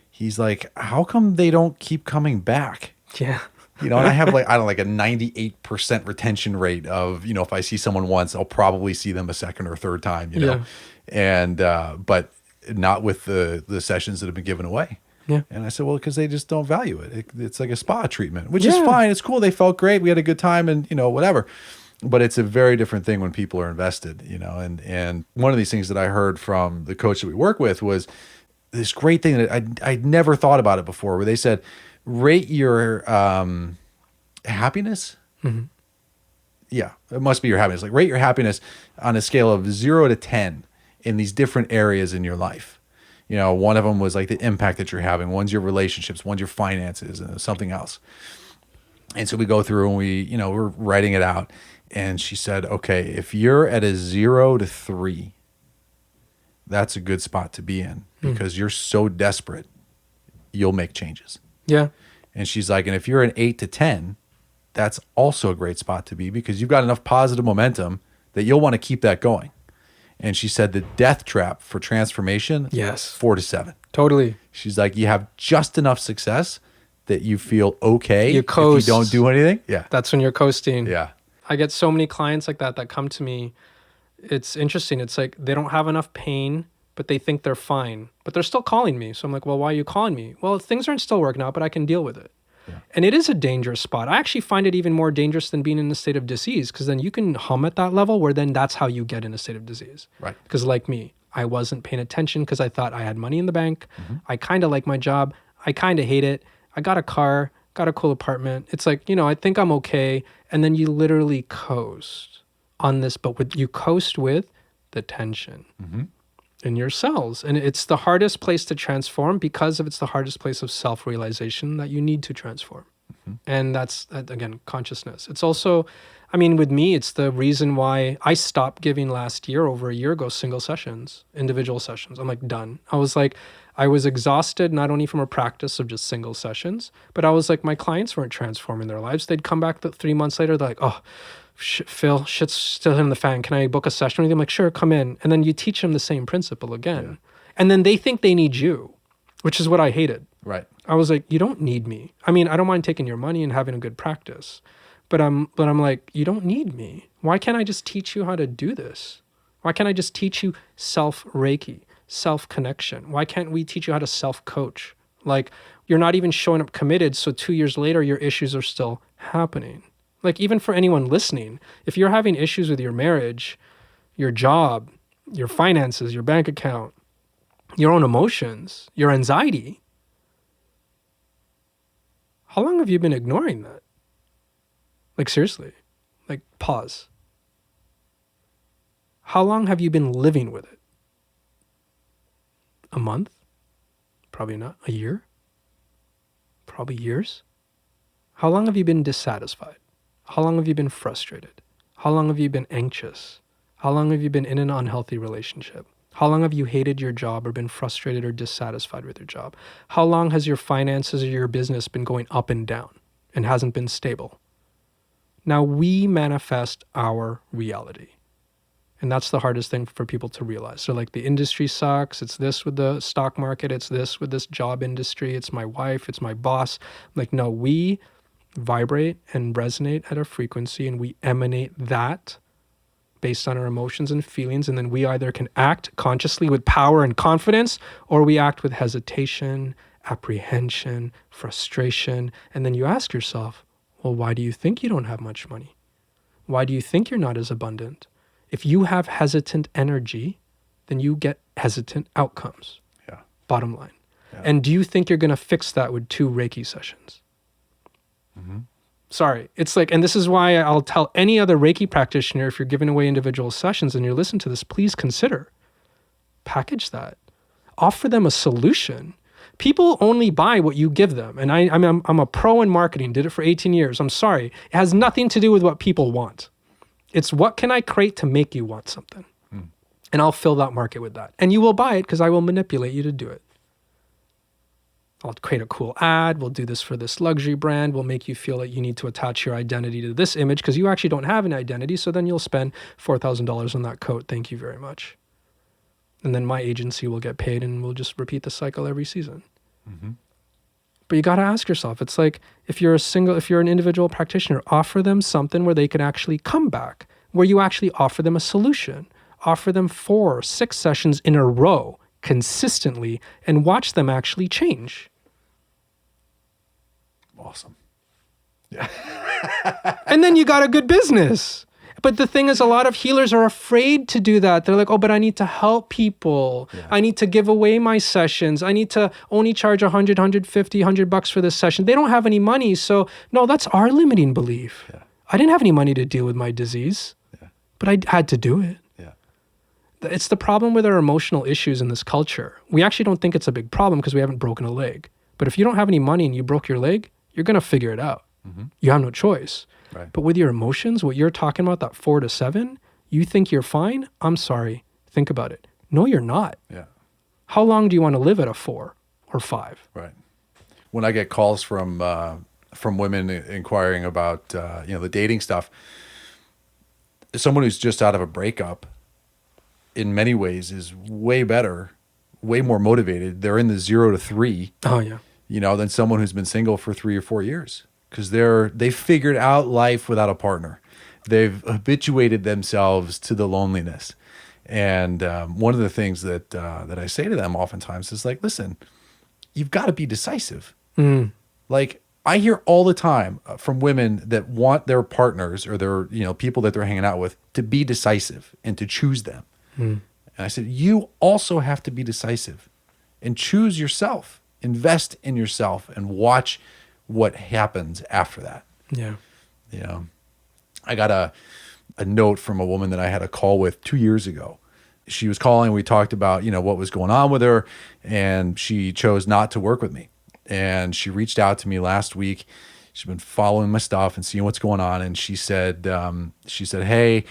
Speaker 1: he's like, how come they don't keep coming back?
Speaker 2: Yeah.
Speaker 1: And I have like a 98% retention rate of, if I see someone once, I'll probably see them a second or third time,
Speaker 2: Yeah.
Speaker 1: And, but not with the sessions that have been given away.
Speaker 2: Yeah.
Speaker 1: And I said, well, because they just don't value it. It's like a spa treatment, which is fine. It's cool. They felt great. We had a good time and, whatever. But it's a very different thing when people are invested, and one of these things that I heard from the coach that we work with was this great thing that I'd never thought about it before, where they said, rate your happiness. Yeah, it must be your happiness. Like rate your happiness on a scale of 0 to 10 in these different areas in your life. One of them was like the impact that you're having. One's your relationships, one's your finances, and something else. And so we go through and we're writing it out. And she said, okay, if you're at a 0 to 3, that's a good spot to be in because you're so desperate, you'll make changes.
Speaker 2: Yeah.
Speaker 1: And she's like, and if you're an 8 to 10, that's also a great spot to be because you've got enough positive momentum that you'll want to keep that going. And she said the death trap for transformation, 4 to 7.
Speaker 2: Totally.
Speaker 1: She's like, you have just enough success that you feel okay
Speaker 2: you coast.
Speaker 1: if you don't do anything. Yeah.
Speaker 2: That's when you're coasting.
Speaker 1: Yeah.
Speaker 2: I get so many clients like that come to me. It's interesting. It's like they don't have enough pain, but they think they're fine. But they're still calling me. So I'm like, well, why are you calling me? Well, things aren't still working out, but I can deal with it. Yeah. And it is a dangerous spot. I actually find it even more dangerous than being in a state of disease because then you can hum at that level where then that's how you get in a state of disease.
Speaker 1: Right.
Speaker 2: Because like me, I wasn't paying attention because I thought I had money in the bank. I kind of like my job. I kind of hate it. I got a car, got a cool apartment. It's like, I think I'm okay. And then you literally coast on this, but you coast with the tension in your cells. And it's the hardest place to transform because it's the hardest place of self-realization that you need to transform. And that's, again, consciousness. It's also, with me, it's the reason why I stopped giving last year, over a year ago, single sessions, individual sessions. I'm like, done. I was exhausted, not only from a practice of just single sessions, but I was like, my clients weren't transforming their lives. They'd come back 3 months later, they're like, oh, Phil, shit's still in the fan. Can I book a session with you? I'm like, sure, come in. And then you teach them the same principle again. Yeah. And then they think they need you, which is what I hated.
Speaker 1: Right.
Speaker 2: I was like, you don't need me. I don't mind taking your money and having a good practice. But I'm like, you don't need me. Why can't I just teach you how to do this? Why can't I just teach you self-Reiki? Self-connection. Why can't we teach you how to self-coach? Like, you're not even showing up committed, so 2 years later, your issues are still happening. Like, even for anyone listening, if you're having issues with your marriage, your job, your finances, your bank account, your own emotions, your anxiety, How long have you been ignoring that? Like, seriously, like, pause. How long have you been living with it? A month? Probably not. A year? Probably years. How long have you been dissatisfied? How long have you been frustrated? How long have you been anxious? How long have you been in an unhealthy relationship? How long have you hated your job or been frustrated or dissatisfied with your job? How long has your finances or your business been going up and down and hasn't been stable? Now we manifest our reality. And that's the hardest thing for people to realize. So like the industry sucks. It's this with the stock market. It's this with this job industry. It's my wife. It's my boss. Like, no, we vibrate and resonate at a frequency and we emanate that based on our emotions and feelings. And then we either can act consciously with power and confidence, or we act with hesitation, apprehension, frustration. And then you ask yourself, well, why do you think you don't have much money? Why do you think you're not as abundant? If you have hesitant energy, then you get hesitant outcomes.
Speaker 1: Yeah.
Speaker 2: Bottom line.
Speaker 1: Yeah.
Speaker 2: And do you think you're going to fix that with 2 Reiki sessions?
Speaker 1: Mm-hmm.
Speaker 2: Sorry. It's like, and this is why I'll tell any other Reiki practitioner, if you're giving away individual sessions and you're listening to this, please consider. Package that. Offer them a solution. People only buy what you give them. And I'm a pro in marketing, did it for 18 years. I'm sorry. It has nothing to do with what people want. It's what can I create to make you want something? And I'll fill that market with that. And you will buy it because I will manipulate you to do it. I'll create a cool ad. We'll do this for this luxury brand. We'll make you feel that you need to attach your identity to this image because you actually don't have an identity. So then you'll spend $4,000 on that coat. Thank you very much. And then my agency will get paid and we'll just repeat the cycle every season. Mm-hmm. But you got to ask yourself, it's like if you're an individual practitioner, offer them something where they can actually come back, where you actually offer them a solution, offer them 4 or 6 sessions in a row consistently and watch them actually change.
Speaker 1: Awesome. Yeah.
Speaker 2: And then you got a good business. But the thing is, a lot of healers are afraid to do that. They're like, oh, but I need to help people. Yeah. I need to give away my sessions. I need to only charge 100, 150, 100 bucks for this session. They don't have any money. So no, that's our limiting belief. Yeah. I didn't have any money to deal with my disease, but I had to do it. Yeah. It's the problem with our emotional issues in this culture. We actually don't think it's a big problem because we haven't broken a leg. But if you don't have any money and you broke your leg, you're going to figure it out. Mm-hmm. You have no choice. Right. But with your emotions, what you're talking about, that 4 to 7, you think you're fine? I'm sorry. Think about it. No, you're not. Yeah. How long do you want to live at a 4 or 5?
Speaker 1: Right. When I get calls from women inquiring about the dating stuff, someone who's just out of a breakup, in many ways, is way better, way more motivated. They're in the 0 to 3.
Speaker 2: Oh yeah.
Speaker 1: Than someone who's been single for 3 or 4 years. Because they've figured out life without a partner. They've habituated themselves to the loneliness. And one of the things that I say to them oftentimes is like, listen, you've got to be decisive. Mm. Like I hear all the time from women that want their partners or their people that they're hanging out with to be decisive and to choose them. Mm. And I said, you also have to be decisive and choose yourself. Invest in yourself and watch what happens after that. Yeah. I got a note from a woman that I had a call with 2 years ago. She was calling. We talked about, what was going on with her, and she chose not to work with me. And she reached out to me last week. She's been following my stuff and seeing what's going on. And she said, hey,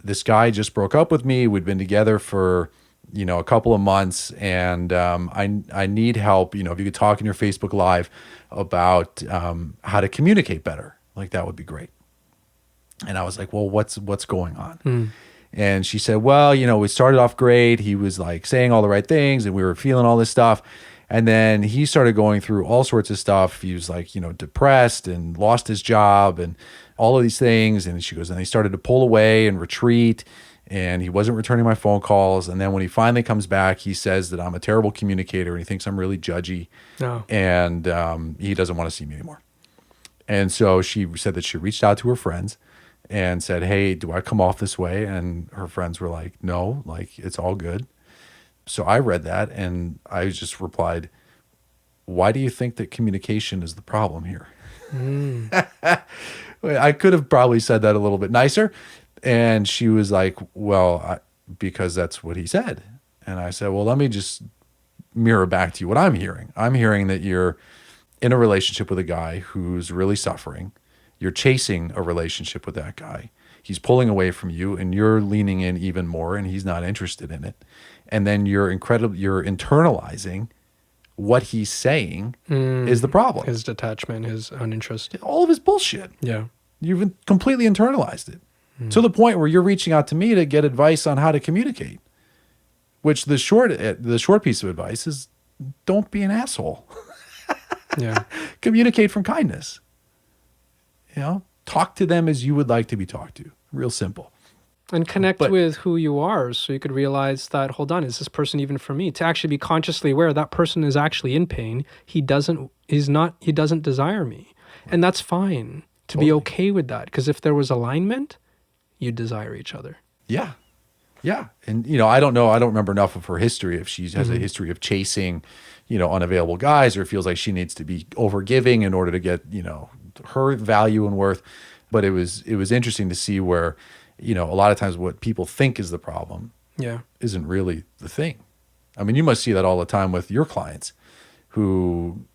Speaker 1: this guy just broke up with me. We'd been together for a couple of months, and I need help. If you could talk in your Facebook Live about how to communicate better, like that would be great. And I was like, well, what's going on? Mm. And she said, well, we started off great. He was like saying all the right things, and we were feeling all this stuff. And then he started going through all sorts of stuff. He was like, depressed and lost his job and all of these things. And she goes, and he started to pull away and retreat. And he wasn't returning my phone calls. And then when he finally comes back, he says that I'm a terrible communicator and he thinks I'm really judgy. Oh. And he doesn't want to see me anymore. And so she said that she reached out to her friends and said, hey, do I come off this way? And her friends were like, no, like it's all good. So I read that and I just replied, why do you think that communication is the problem here?
Speaker 2: Mm.
Speaker 1: I could have probably said that a little bit nicer. And she was like, well, because that's what he said. And I said, well, let me just mirror back to you what I'm hearing. I'm hearing that you're in a relationship with a guy who's really suffering. You're chasing a relationship with that guy. He's pulling away from you and you're leaning in even more and he's not interested in it. And then you're internalizing what he's saying is the problem.
Speaker 2: His detachment, his uninterest.
Speaker 1: All of his bullshit.
Speaker 2: Yeah.
Speaker 1: You've completely internalized it to the point where you're reaching out to me to get advice on how to communicate, which the short piece of advice is don't be an asshole.
Speaker 2: Yeah.
Speaker 1: Communicate from kindness. Talk to them as you would like to be talked to. Real simple.
Speaker 2: And connect with who you are so you could realize that, hold on, is this person even for me? To actually be consciously aware that person is actually in pain. He doesn't desire me. And that's fine. To be okay with that. Because if there was alignment, you desire each other.
Speaker 1: Yeah. Yeah. And, I don't remember enough of her history. If she has a history of chasing, unavailable guys, or feels like she needs to be overgiving in order to get, her value and worth. But it was interesting to see where, a lot of times what people think is the problem isn't really the thing. I mean, you must see that all the time with your clients who,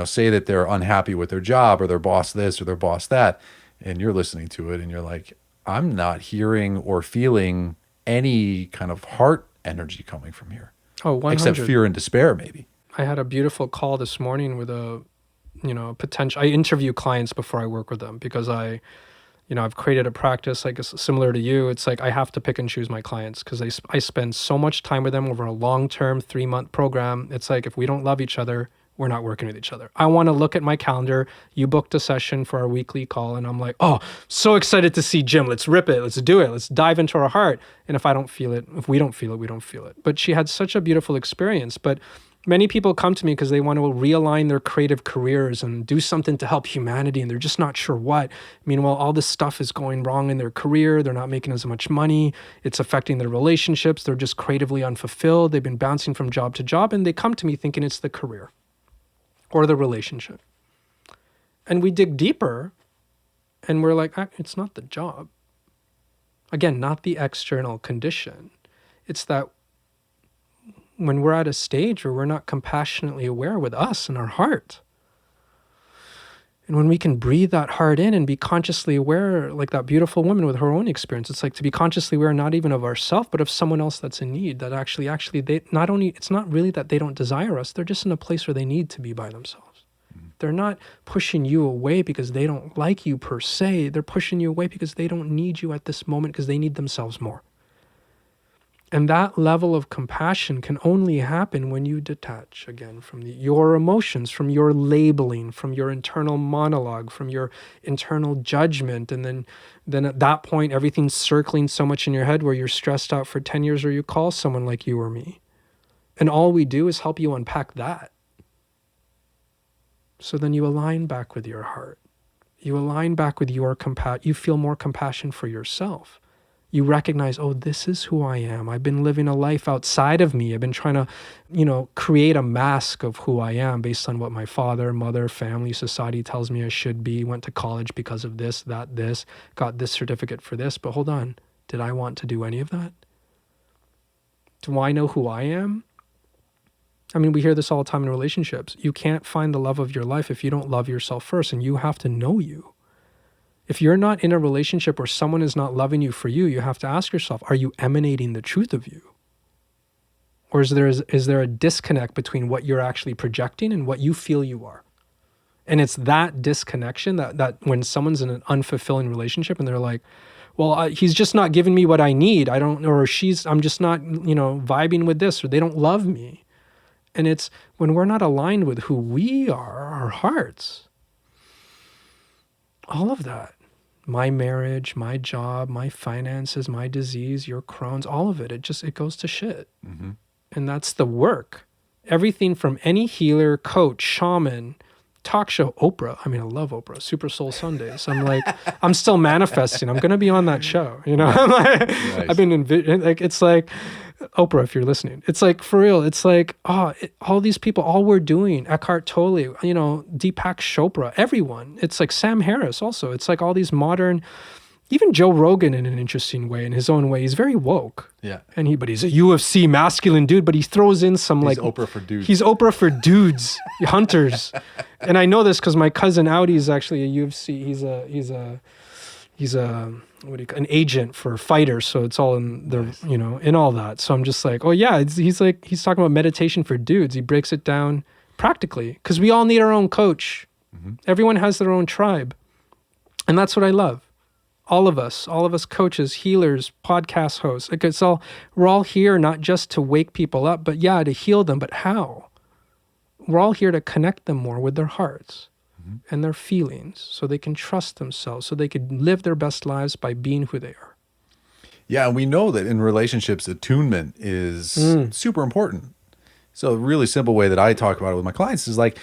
Speaker 1: say that they're unhappy with their job or their boss this or their boss that. And you're listening to it and you're like, I'm not hearing or feeling any kind of heart energy coming from here.
Speaker 2: Oh, 100.
Speaker 1: Except fear and despair, maybe.
Speaker 2: I had a beautiful call this morning with I interview clients before I work with them because I've created a practice, I guess, similar to you. It's like I have to pick and choose my clients because I spend so much time with them over a long-term 3-month program. It's like if we don't love each other, we're not working with each other. I want to look at my calendar. You booked a session for our weekly call and I'm like, oh, so excited to see Jim. Let's rip it. Let's do it. Let's dive into our heart. And if we don't feel it, we don't feel it. But she had such a beautiful experience. But many people come to me because they want to realign their creative careers and do something to help humanity, and they're just not sure what. Meanwhile, all this stuff is going wrong in their career. They're not making as much money. It's affecting their relationships. They're just creatively unfulfilled. They've been bouncing from job to job, and they come to me thinking it's the career or the relationship. And we dig deeper, and we're like, it's not the job. Again, not the external condition. It's that when we're at a stage where we're not compassionately aware with us and our heart. And when we can breathe that heart in and be consciously aware, like that beautiful woman with her own experience, it's like to be consciously aware not even of ourselves, but of someone else that's in need, that actually they not only, it's not really that they don't desire us, they're just in a place where they need to be by themselves. They're not pushing you away because they don't like you per se. They're pushing you away because they don't need you at this moment because they need themselves more. And that level of compassion can only happen when you detach again from your emotions, from your labeling, from your internal monologue, from your internal judgment. And then at that point, everything's circling so much in your head where you're stressed out for 10 years or you call someone like you or me. And all we do is help you unpack that. So then you align back with your heart. You align back with your you feel more compassion for yourself. You recognize, oh, this is who I am. I've been living a life outside of me. I've been trying to, create a mask of who I am based on what my father, mother, family, society tells me I should be. Went to college because of this, got this certificate for this. But hold on, did I want to do any of that? Do I know who I am? I mean, we hear this all the time in relationships. You can't find the love of your life if you don't love yourself first, and you have to know you. If you're not in a relationship where someone is not loving you for you, you have to ask yourself, are you emanating the truth of you? Or is there a disconnect between what you're actually projecting and what you feel you are? And it's that disconnection that when someone's in an unfulfilling relationship and they're like, well, he's just not giving me what I need. I'm just not, vibing with this, or they don't love me. And it's when we're not aligned with who we are, our hearts, all of that, my marriage, my job, my finances, my disease, your Crohn's, all of it, it goes to shit. Mm-hmm. And that's the work. Everything from any healer, coach, shaman, talk show, Oprah. I mean, I love Oprah. Super Soul Sundays. I'm like, I'm still manifesting. I'm gonna be on that show. You know, I'm like,
Speaker 1: Nice.
Speaker 2: I've been like, it's like Oprah, if you're listening. It's like for real. It's like all these people, all we're doing, Eckhart Tolle, you know, Deepak Chopra, everyone. It's like Sam Harris also. It's like all these modern. Even Joe Rogan in an interesting way, in his own way, he's very woke.
Speaker 1: Yeah.
Speaker 2: But he's a UFC masculine dude, but he throws in some
Speaker 1: He's
Speaker 2: like
Speaker 1: Oprah for dudes.
Speaker 2: He's Oprah for dudes, hunters. And I know this because my cousin Audi is actually a UFC. He's a what do you call an agent for fighters. So it's all in the you know in all that. So I'm just like, oh yeah, he's talking about meditation for dudes. He breaks it down practically because we all need our own coach. Mm-hmm. Everyone has their own tribe, and that's what I love. All of us coaches, healers, podcast hosts. Like we're all here not just to wake people up, but yeah, to heal them. But how? We're all here to connect them more with their hearts and their feelings so they can trust themselves, so they could live their best lives by being who they are.
Speaker 1: Yeah, and we know that in relationships, attunement is super important. So a really simple way that I talk about it with my clients is like,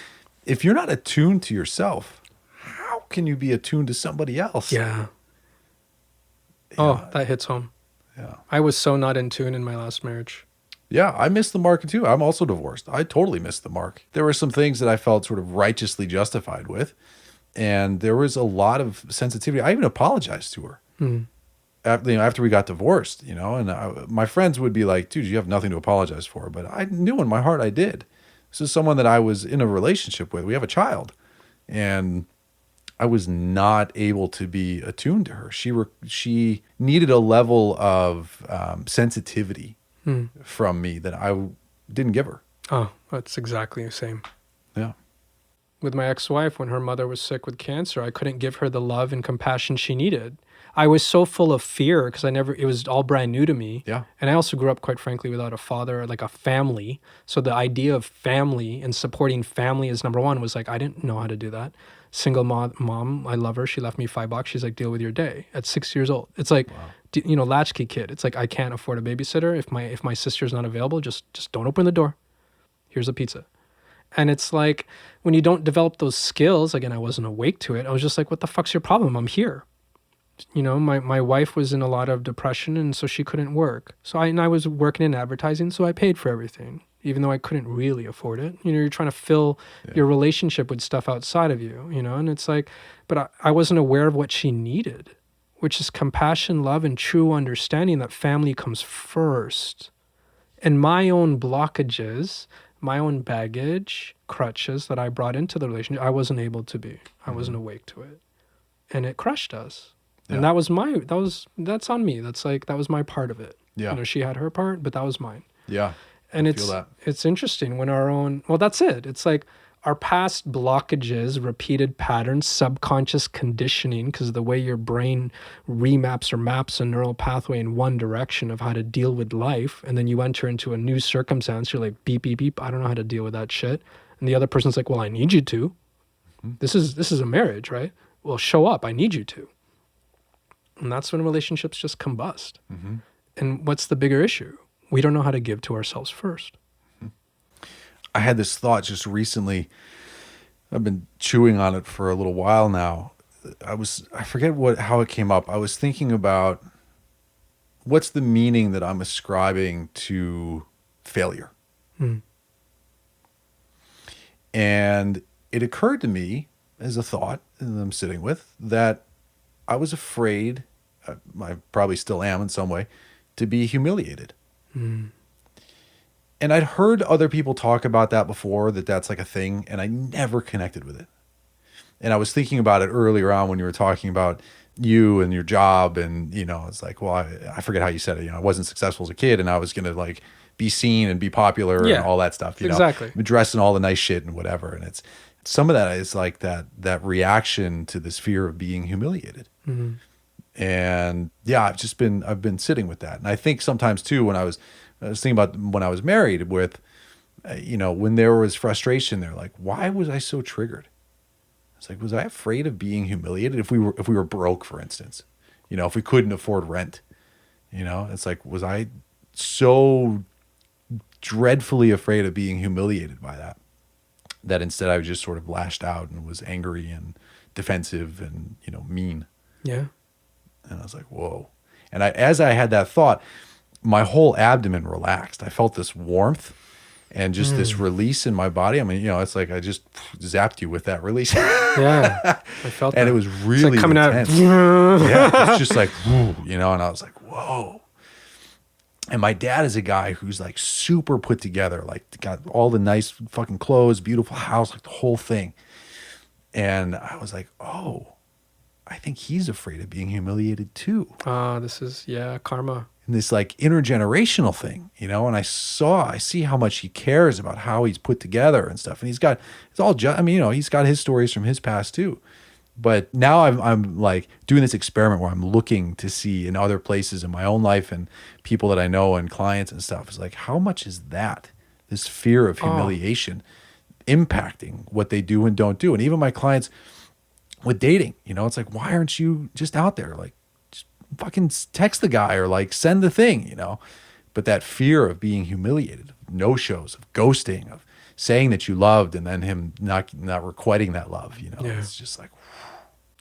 Speaker 1: if you're not attuned to yourself, how can you be attuned to somebody else?
Speaker 2: Yeah. Oh, that hits home.
Speaker 1: Yeah.
Speaker 2: I was so not in tune in my last marriage.
Speaker 1: Yeah, I missed the mark too. I'm also divorced. I totally missed the mark. There were some things that I felt sort of righteously justified with, and there was a lot of sensitivity. I even apologized to her after we got divorced, you know, and my friends would be like, dude, you have nothing to apologize for. But I knew in my heart I did. This is someone that I was in a relationship with. We have a child, and I was not able to be attuned to her. She needed a level of sensitivity from me that I didn't give her.
Speaker 2: Oh, that's exactly the same.
Speaker 1: Yeah.
Speaker 2: With my ex-wife, when her mother was sick with cancer, I couldn't give her the love and compassion she needed. I was so full of fear because it was all brand new to me.
Speaker 1: Yeah.
Speaker 2: And I also grew up, quite frankly, without a father, like a family. So the idea of family and supporting family as number one was like, I didn't know how to do that. Single mom, I love her. She left me $5. She's like, deal with your day at 6 years old. It's like, you know, latchkey kid. It's like, I can't afford a babysitter. If my sister's not available, just don't open the door. Here's a pizza. And it's like, when you don't develop those skills, again, I wasn't awake to it. I was just like, what the fuck's your problem? I'm here. You know, my wife was in a lot of depression, and so she couldn't work. So I was working in advertising, so I paid for everything, even though I couldn't really afford it. You know, you're trying to fill your relationship with stuff outside of you, you know, and it's like, but I wasn't aware of what she needed, which is compassion, love, and true understanding that family comes first. And my own blockages, my own baggage, crutches that I brought into the relationship, I wasn't able to be. I wasn't awake to it. And it crushed us. Yeah. And that's on me. That was my part of it.
Speaker 1: Yeah.
Speaker 2: You know, she had her part, but that was mine.
Speaker 1: Yeah.
Speaker 2: And it's interesting when that's it. It's like our past blockages, repeated patterns, subconscious conditioning, because the way your brain remaps or maps a neural pathway in one direction of how to deal with life, and then you enter into a new circumstance, you're like, beep, beep, beep, I don't know how to deal with that shit. And the other person's like, well, I need you to. This is a marriage, right? Well, show up, I need you to. And that's when relationships just combust. Mm-hmm. And what's the bigger issue? We don't know how to give to ourselves first.
Speaker 1: I had this thought just recently. I've been chewing on it for a little while now. I forget how it came up. I was thinking about what's the meaning that I'm ascribing to failure. And it occurred to me as a thought that I'm sitting with that I was afraid, I probably still am in some way, to be humiliated. And I'd heard other people talk about that before, that's like a thing, and I never connected with it. And I was thinking about it earlier on when you were talking about you and your job, and, you know, it's like, well, I forget how you said it. You know, I wasn't successful as a kid, and I was going to like be seen and be popular and all that stuff. You
Speaker 2: exactly.
Speaker 1: know, dressing all the nice shit and whatever. And it's some of that is like that reaction to this fear of being humiliated. Mm-hmm. And yeah, I've been sitting with that. And I think sometimes too, when I was thinking about when I was married with, you know, when there was frustration there, like, why was I so triggered? It's like, was I afraid of being humiliated if we were broke, for instance, you know, if we couldn't afford rent, you know, it's like, was I so dreadfully afraid of being humiliated by that? that instead I just sort of lashed out and was angry and defensive and, mean.
Speaker 2: Yeah.
Speaker 1: And I was like, whoa. And as I had that thought, my whole abdomen relaxed. I felt this warmth and just this release in my body. I mean, it's like I just zapped you with that release.
Speaker 2: Yeah. I felt that.
Speaker 1: And it was really
Speaker 2: it's like coming
Speaker 1: intense.
Speaker 2: out.
Speaker 1: Yeah, it's just like, and I was like, whoa. And my dad is a guy who's like super put together, like got all the nice fucking clothes, beautiful house, like the whole thing. And I was like, oh, I think he's afraid of being humiliated too.
Speaker 2: This is, karma.
Speaker 1: And this like intergenerational thing, and I see how much he cares about how he's put together and stuff. And he's got, he's got his stories from his past too. But now I'm like doing this experiment where I'm looking to see in other places in my own life and people that I know and clients and stuff. It's like, how much is this fear of humiliation impacting what they do and don't do? And even my clients with dating, it's like, why aren't you just out there? Like, just fucking text the guy or like send the thing, But that fear of being humiliated, of no-shows, of ghosting, of saying that you loved and then him not requiting that love, It's just like,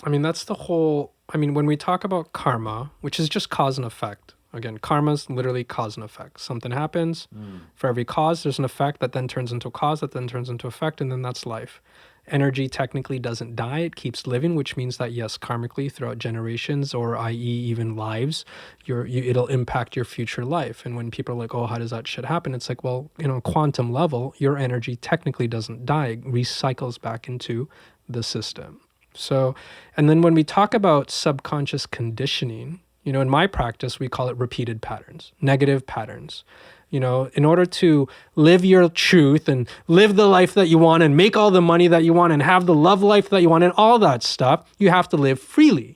Speaker 2: I mean, that's the whole, when we talk about karma, which is just cause and effect. Again, karma is literally cause and effect. Something happens. For every cause, there's an effect that then turns into a cause, that then turns into effect, and then that's life. Energy technically doesn't die. It keeps living, which means that, yes, karmically throughout generations, or i.e. even lives, it'll impact your future life. And when people are like, oh, how does that shit happen? It's like, well, quantum level, your energy technically doesn't die. It recycles back into the system. So, and then when we talk about subconscious conditioning, in my practice, we call it repeated patterns, negative patterns. In order to live your truth and live the life that you want and make all the money that you want and have the love life that you want and all that stuff, you have to live freely.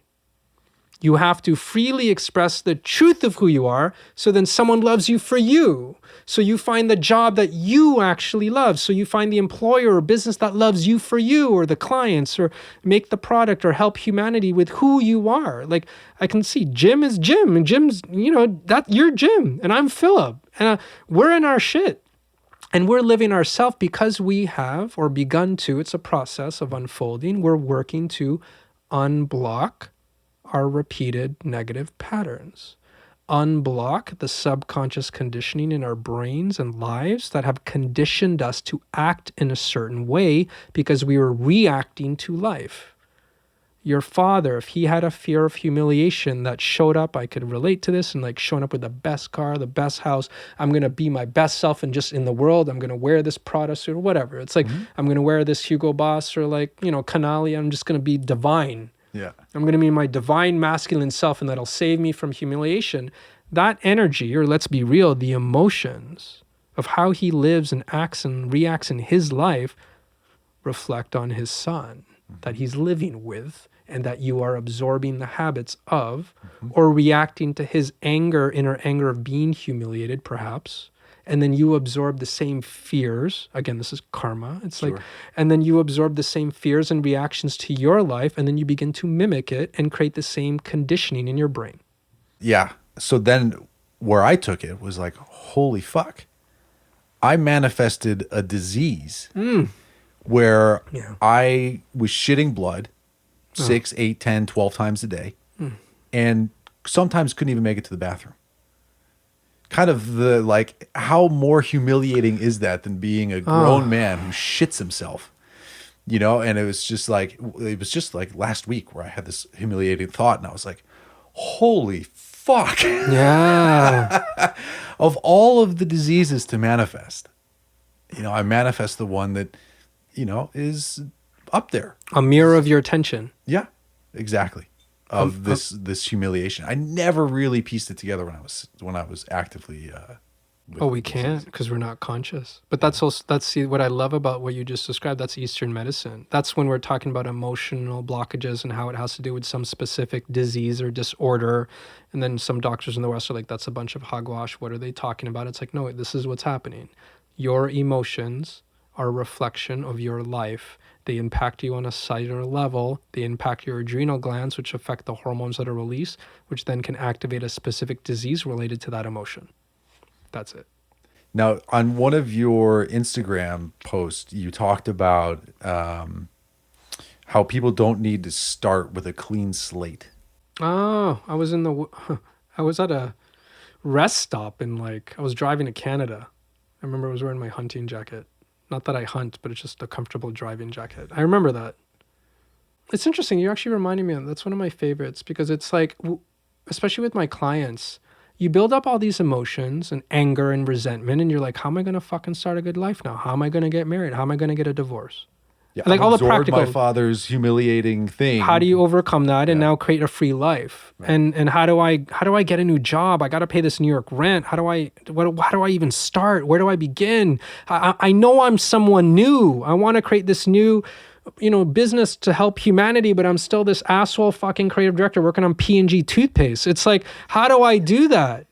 Speaker 2: You have to freely express the truth of who you are, so then someone loves you for you. So you find the job that you actually love. So you find the employer or business that loves you for you, or the clients, or make the product or help humanity with who you are. Like, I can see Jim is Jim, and Jim's, that you're Jim and I'm Philip, and we're in our shit. And we're living ourselves because we have, or begun to, it's a process of unfolding. We're working to unblock our repeated negative patterns. Unblock the subconscious conditioning in our brains and lives that have conditioned us to act in a certain way because we were reacting to life. Your father, if he had a fear of humiliation that showed up, I could relate to this, and like showing up with the best car, the best house, I'm going to be my best self and just in the world, I'm going to wear this Prada suit or whatever. It's like, I'm going to wear this Hugo Boss or like, Canali, I'm just going to be divine.
Speaker 1: yeah.
Speaker 2: I'm going to be my divine masculine self, and that'll save me from humiliation. That energy, or let's be real, the emotions of how he lives and acts and reacts in his life reflect on his son that he's living with, and that you are absorbing the habits of, or reacting to his anger, inner anger of being humiliated, perhaps. And then you absorb the same fears. Again, this is karma. It's
Speaker 1: Sure.
Speaker 2: like, and then you absorb the same fears and reactions to your life, and then you begin to mimic it and create the same conditioning in your brain.
Speaker 1: Yeah. So then where I took it was like, holy fuck. I manifested a disease where I was shitting blood 6, 8, 10, 12 times a day, and sometimes couldn't even make it to the bathroom. Kind of the, like, how more humiliating is that than being a grown man who shits himself, and it was just like last week where I had this humiliating thought, and I was like, holy fuck.
Speaker 2: Yeah.
Speaker 1: Of all of the diseases to manifest, I manifest the one that, is up there.
Speaker 2: A mirror of your attention.
Speaker 1: Yeah, exactly. Of this humiliation. I never really pieced it together when I was actively.
Speaker 2: We can't, because we're not conscious. But that's what I love about what you just described. That's Eastern medicine. That's when we're talking about emotional blockages and how it has to do with some specific disease or disorder. And then some doctors in the West are like, that's a bunch of hogwash. What are they talking about? It's like, no, this is what's happening. Your emotions are a reflection of your life. They impact you on a cellular level. They impact your adrenal glands, which affect the hormones that are released, which then can activate a specific disease related to that emotion. That's it.
Speaker 1: Now, on one of your Instagram posts, you talked about how people don't need to start with a clean slate.
Speaker 2: Oh, I was at a rest stop in I was driving to Canada. I remember I was wearing my hunting jacket. Not that I hunt, but it's just a comfortable driving jacket. I remember that. It's interesting. You're actually reminding me of that's one of my favorites because it's especially with my clients, you build up all these emotions and anger and resentment, and you're like, how am I going to fucking start a good life now? How am I going to get married? How am I going to get a divorce?
Speaker 1: Yeah,
Speaker 2: Like
Speaker 1: I've
Speaker 2: all the
Speaker 1: absorbed
Speaker 2: practical.
Speaker 1: my father's humiliating thing.
Speaker 2: How do you overcome that and now create a free life? Right. And how do I get a new job? I got to pay this New York rent. How do I even start? Where do I begin? I know I'm someone new. I want to create this new, business to help humanity, but I'm still this asshole fucking creative director working on P&G toothpaste. It's like, how do I do that?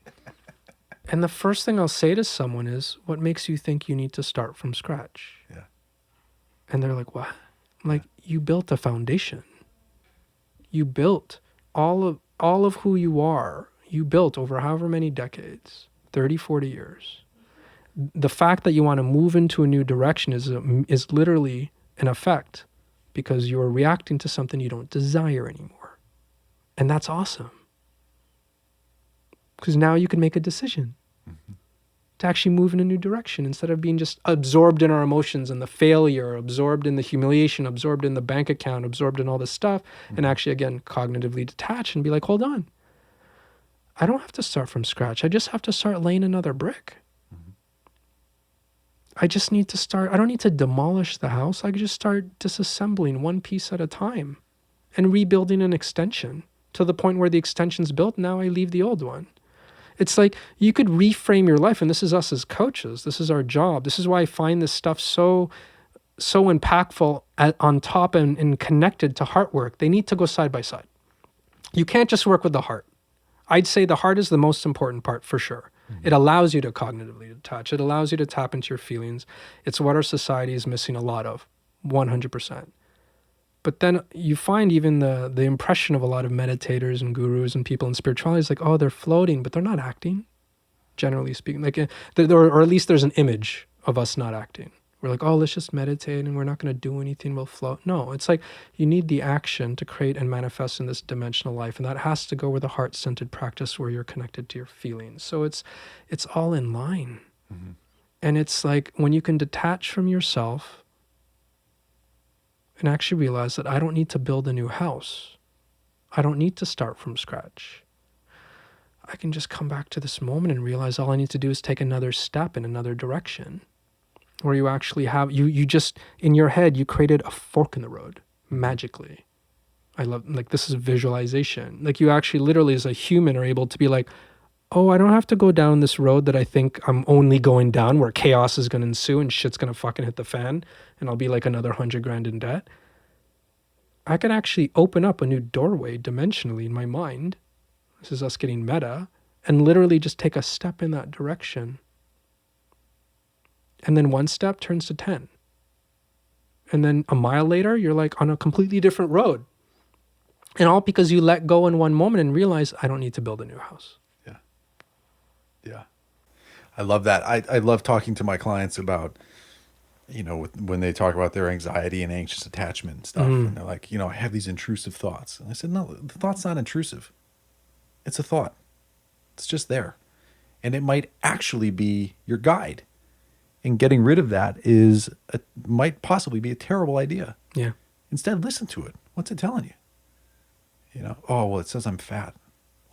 Speaker 2: And the first thing I'll say to someone is, what makes you think you need to start from scratch?
Speaker 1: Yeah.
Speaker 2: And they're like, what? I'm like, you built a foundation. You built all of who you are. You built over however many decades, 30, 40 years. The fact that you want to move into a new direction is literally an effect because you're reacting to something you don't desire anymore. And that's awesome. Because now you can make a decision to actually move in a new direction instead of being just absorbed in our emotions and the failure, absorbed in the humiliation, absorbed in the bank account, absorbed in all this stuff, and actually, again, cognitively detach and be like, hold on. I don't have to start from scratch. I just have to start laying another brick. I just need to start. I don't need to demolish the house. I can just start disassembling one piece at a time and rebuilding an extension to the point where the extension's built. Now I leave the old one. It's like you could reframe your life. And this is us as coaches. This is our job. This is why I find this stuff so impactful on top and connected to heart work. They need to go side by side. You can't just work with the heart. I'd say the heart is the most important part for sure. It allows you to cognitively detach. It allows you to tap into your feelings. It's what our society is missing a lot of, 100%. But then you find even the impression of a lot of meditators and gurus and people in spirituality is like, oh, they're floating, but they're not acting, generally speaking. Or at least there's an image of us not acting. We're like, oh, let's just meditate and we're not going to do anything. We'll float. No, it's like you need the action to create and manifest in this dimensional life. And that has to go with a heart-centered practice where you're connected to your feelings. So it's all in line. Mm-hmm. And it's like when you can detach from yourself and actually realize that I don't need to build a new house. I don't need to start from scratch. I can just come back to this moment and realize all I need to do is take another step in another direction. Where you actually have, you just, in your head, you created a fork in the road, magically. I love, this is visualization. You actually literally as a human are able to be like, oh, I don't have to go down this road that I think I'm only going down where chaos is going to ensue and shit's going to fucking hit the fan and I'll be like another $100,000 in debt. I can actually open up a new doorway dimensionally in my mind. This is us getting meta and literally just take a step in that direction. And then one step turns to 10. And then a mile later, you're on a completely different road. And all because you let go in one moment and realize, I don't need to build a new house.
Speaker 1: Yeah. Yeah. I love that. I love talking to my clients about, when they talk about their anxiety and anxious attachment and stuff. And they're like, I have these intrusive thoughts. And I said, no, the thought's not intrusive. It's a thought. It's just there. And it might actually be your guide. And getting rid of that might possibly be a terrible idea.
Speaker 2: Yeah.
Speaker 1: Instead, listen to it. What's it telling you? Oh, well, it says I'm fat.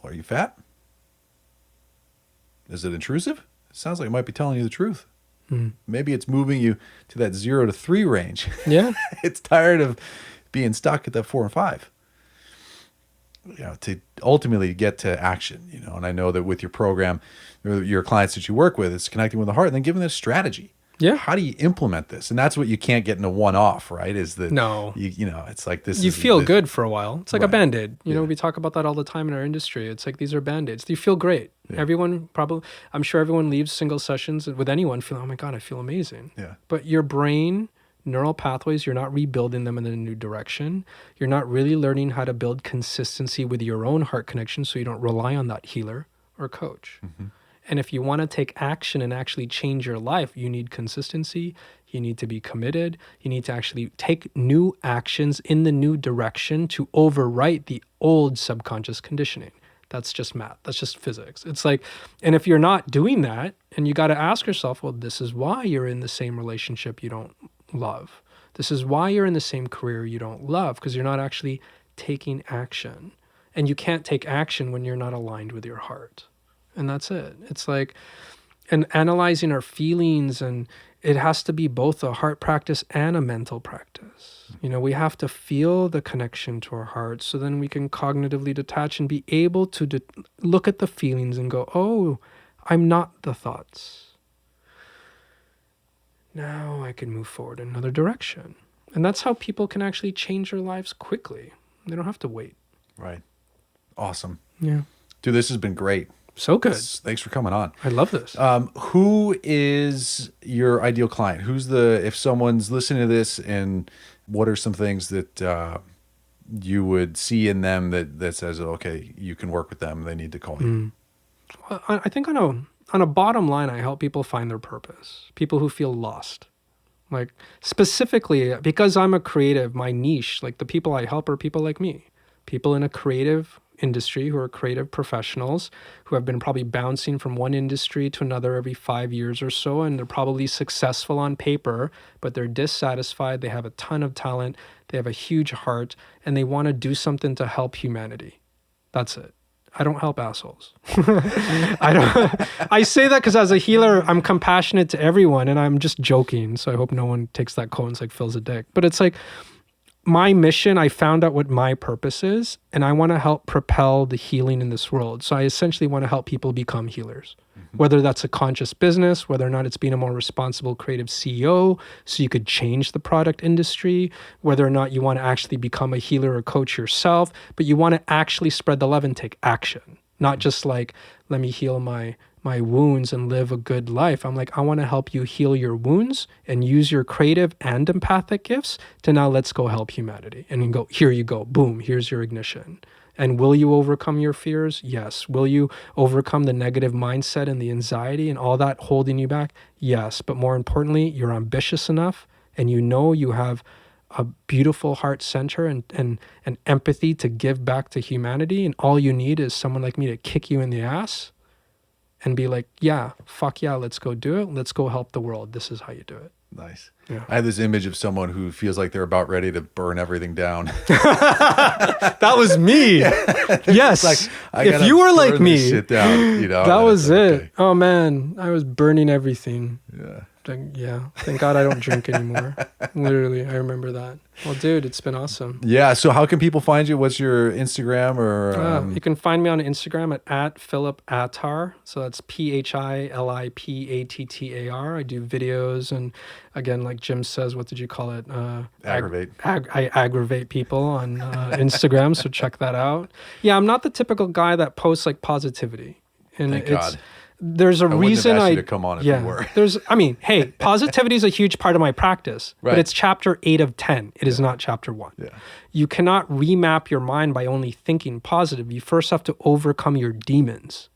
Speaker 1: Well, are you fat? Is it intrusive? It sounds like it might be telling you the truth. Maybe it's moving you to that 0 to 3 range.
Speaker 2: Yeah.
Speaker 1: It's tired of being stuck at that 4 and 5. To ultimately get to action, and I know that with your program, your clients that you work with, it's connecting with the heart and then giving them a strategy.
Speaker 2: Yeah.
Speaker 1: How do you implement this? And that's what you can't get in a one-off, right?
Speaker 2: No.
Speaker 1: It's like this.
Speaker 2: You feel good for a while. It's like
Speaker 1: right.
Speaker 2: a Band-Aid. We talk about that all the time in our industry. It's like these are Band-Aids. You feel great. Yeah. I'm sure everyone leaves single sessions with anyone feeling, oh my God, I feel amazing.
Speaker 1: Yeah.
Speaker 2: But your brain, neural pathways, you're not rebuilding them in a new direction. You're not really learning how to build consistency with your own heart connection so you don't rely on that healer or coach. Mm-hmm. And if you want to take action and actually change your life, you need consistency. You need to be committed. You need to actually take new actions in the new direction to overwrite the old subconscious conditioning. That's just math. That's just physics. It's like, and if you're not doing that, and you got to ask yourself, well, this is why you're in the same relationship you don't love. This is why you're in the same career you don't love, because you're not actually taking action. And you can't take action when you're not aligned with your heart. And that's it. It's like, and analyzing our feelings, and it has to be both a heart practice and a mental practice. You know, we have to feel the connection to our heart, so then we can cognitively detach and be able to look at the feelings and go, oh, I'm not the thoughts. Now I can move forward in another direction. And that's how people can actually change their lives quickly. They don't have to wait.
Speaker 1: Right. Awesome.
Speaker 2: Yeah.
Speaker 1: Dude, this has been great.
Speaker 2: So good.
Speaker 1: Thanks for coming on.
Speaker 2: I love this.
Speaker 1: Who is your ideal client? If someone's listening to this, and what are some things that you would see in them that says, okay, you can work with them, they need to call you?
Speaker 2: Well, I think on a bottom line, I help people find their purpose. People who feel lost. Like, specifically, because I'm a creative, my niche, like the people I help are people like me. People in a creative industry who are creative professionals who have been probably bouncing from one industry to another every 5 years or so, and they're probably successful on paper, but they're dissatisfied. They have a ton of talent. They have a huge heart, and they want to do something to help humanity. That's it. I don't help assholes. I say that because as a healer, I'm compassionate to everyone, and I'm just joking. So I hope no one takes that quote and it's like Phil's a dick. But it's like, my mission, I found out what my purpose is, and I want to help propel the healing in this world. So I essentially want to help people become healers, whether that's a conscious business, whether or not it's being a more responsible creative CEO, so you could change the product industry, whether or not you want to actually become a healer or coach yourself, but you want to actually spread the love and take action, not just like, let me heal my wounds and live a good life. I'm like, I want to help you heal your wounds and use your creative and empathic gifts to now let's go help humanity. And you go, here you go, boom, here's your ignition. And will you overcome your fears? Yes. Will you overcome the negative mindset and the anxiety and all that holding you back? Yes. But more importantly, you're ambitious enough, and you know you have a beautiful heart center and empathy to give back to humanity. And all you need is someone like me to kick you in the ass and be like, yeah, fuck yeah, let's go do it. Let's go help the world. This is how you do it.
Speaker 1: Nice.
Speaker 2: Yeah.
Speaker 1: I have this image of someone who feels like they're about ready to burn everything down.
Speaker 2: That was me. Yes.
Speaker 1: Like,
Speaker 2: if you were like me,
Speaker 1: shit down,
Speaker 2: that was it. Okay. Oh man, I was burning everything.
Speaker 1: Yeah.
Speaker 2: Yeah. Thank God I don't drink anymore. Literally, I remember that. Well, dude, it's been awesome.
Speaker 1: Yeah. So how can people find you? What's your Instagram or?
Speaker 2: You can find me on Instagram at Philip Attar. So that's PHILIPATTAR. I do videos, and again, like Jim says, what did you call it?
Speaker 1: Aggravate.
Speaker 2: I aggravate people on Instagram. So check that out. Yeah, I'm not the typical guy that posts like positivity. And
Speaker 1: Thank God.
Speaker 2: There's a reason
Speaker 1: I to come on if you were.
Speaker 2: Hey, positivity is a huge part of my practice,
Speaker 1: right.
Speaker 2: But it's chapter 8 of 10. It is not chapter 1.
Speaker 1: Yeah.
Speaker 2: You cannot remap your mind by only thinking positive. You first have to overcome your demons,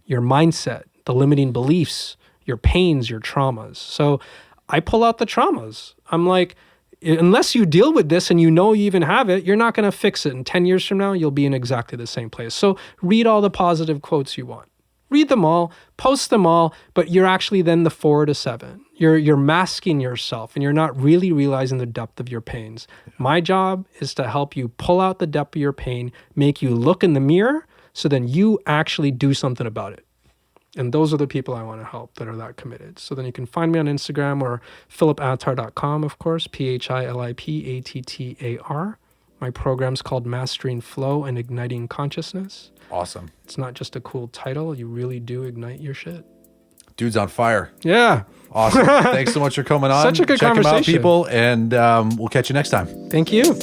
Speaker 2: your mindset, the limiting beliefs, your pains, your traumas. So I pull out the traumas. I'm like, unless you deal with this and you know you even have it, you're not going to fix it. And 10 years from now, you'll be in exactly the same place. So read all the positive quotes you want. Read them all, post them all, but you're actually then the 4 to 7. You're masking yourself, and you're not really realizing the depth of your pains. My job is to help you pull out the depth of your pain, make you look in the mirror, so then you actually do something about it. And those are the people I want to help that are that committed. So then you can find me on Instagram or philipattar.com, of course, PHILIPATTAR. My program's called Mastering Flow and Igniting Consciousness.
Speaker 1: Awesome.
Speaker 2: It's not just a cool title. You really do ignite your shit.
Speaker 1: Dude's on fire.
Speaker 2: Yeah.
Speaker 1: Awesome. Thanks so much for coming on.
Speaker 2: Such a good
Speaker 1: conversation. Check him out, people, and we'll catch you next time.
Speaker 2: Thank you.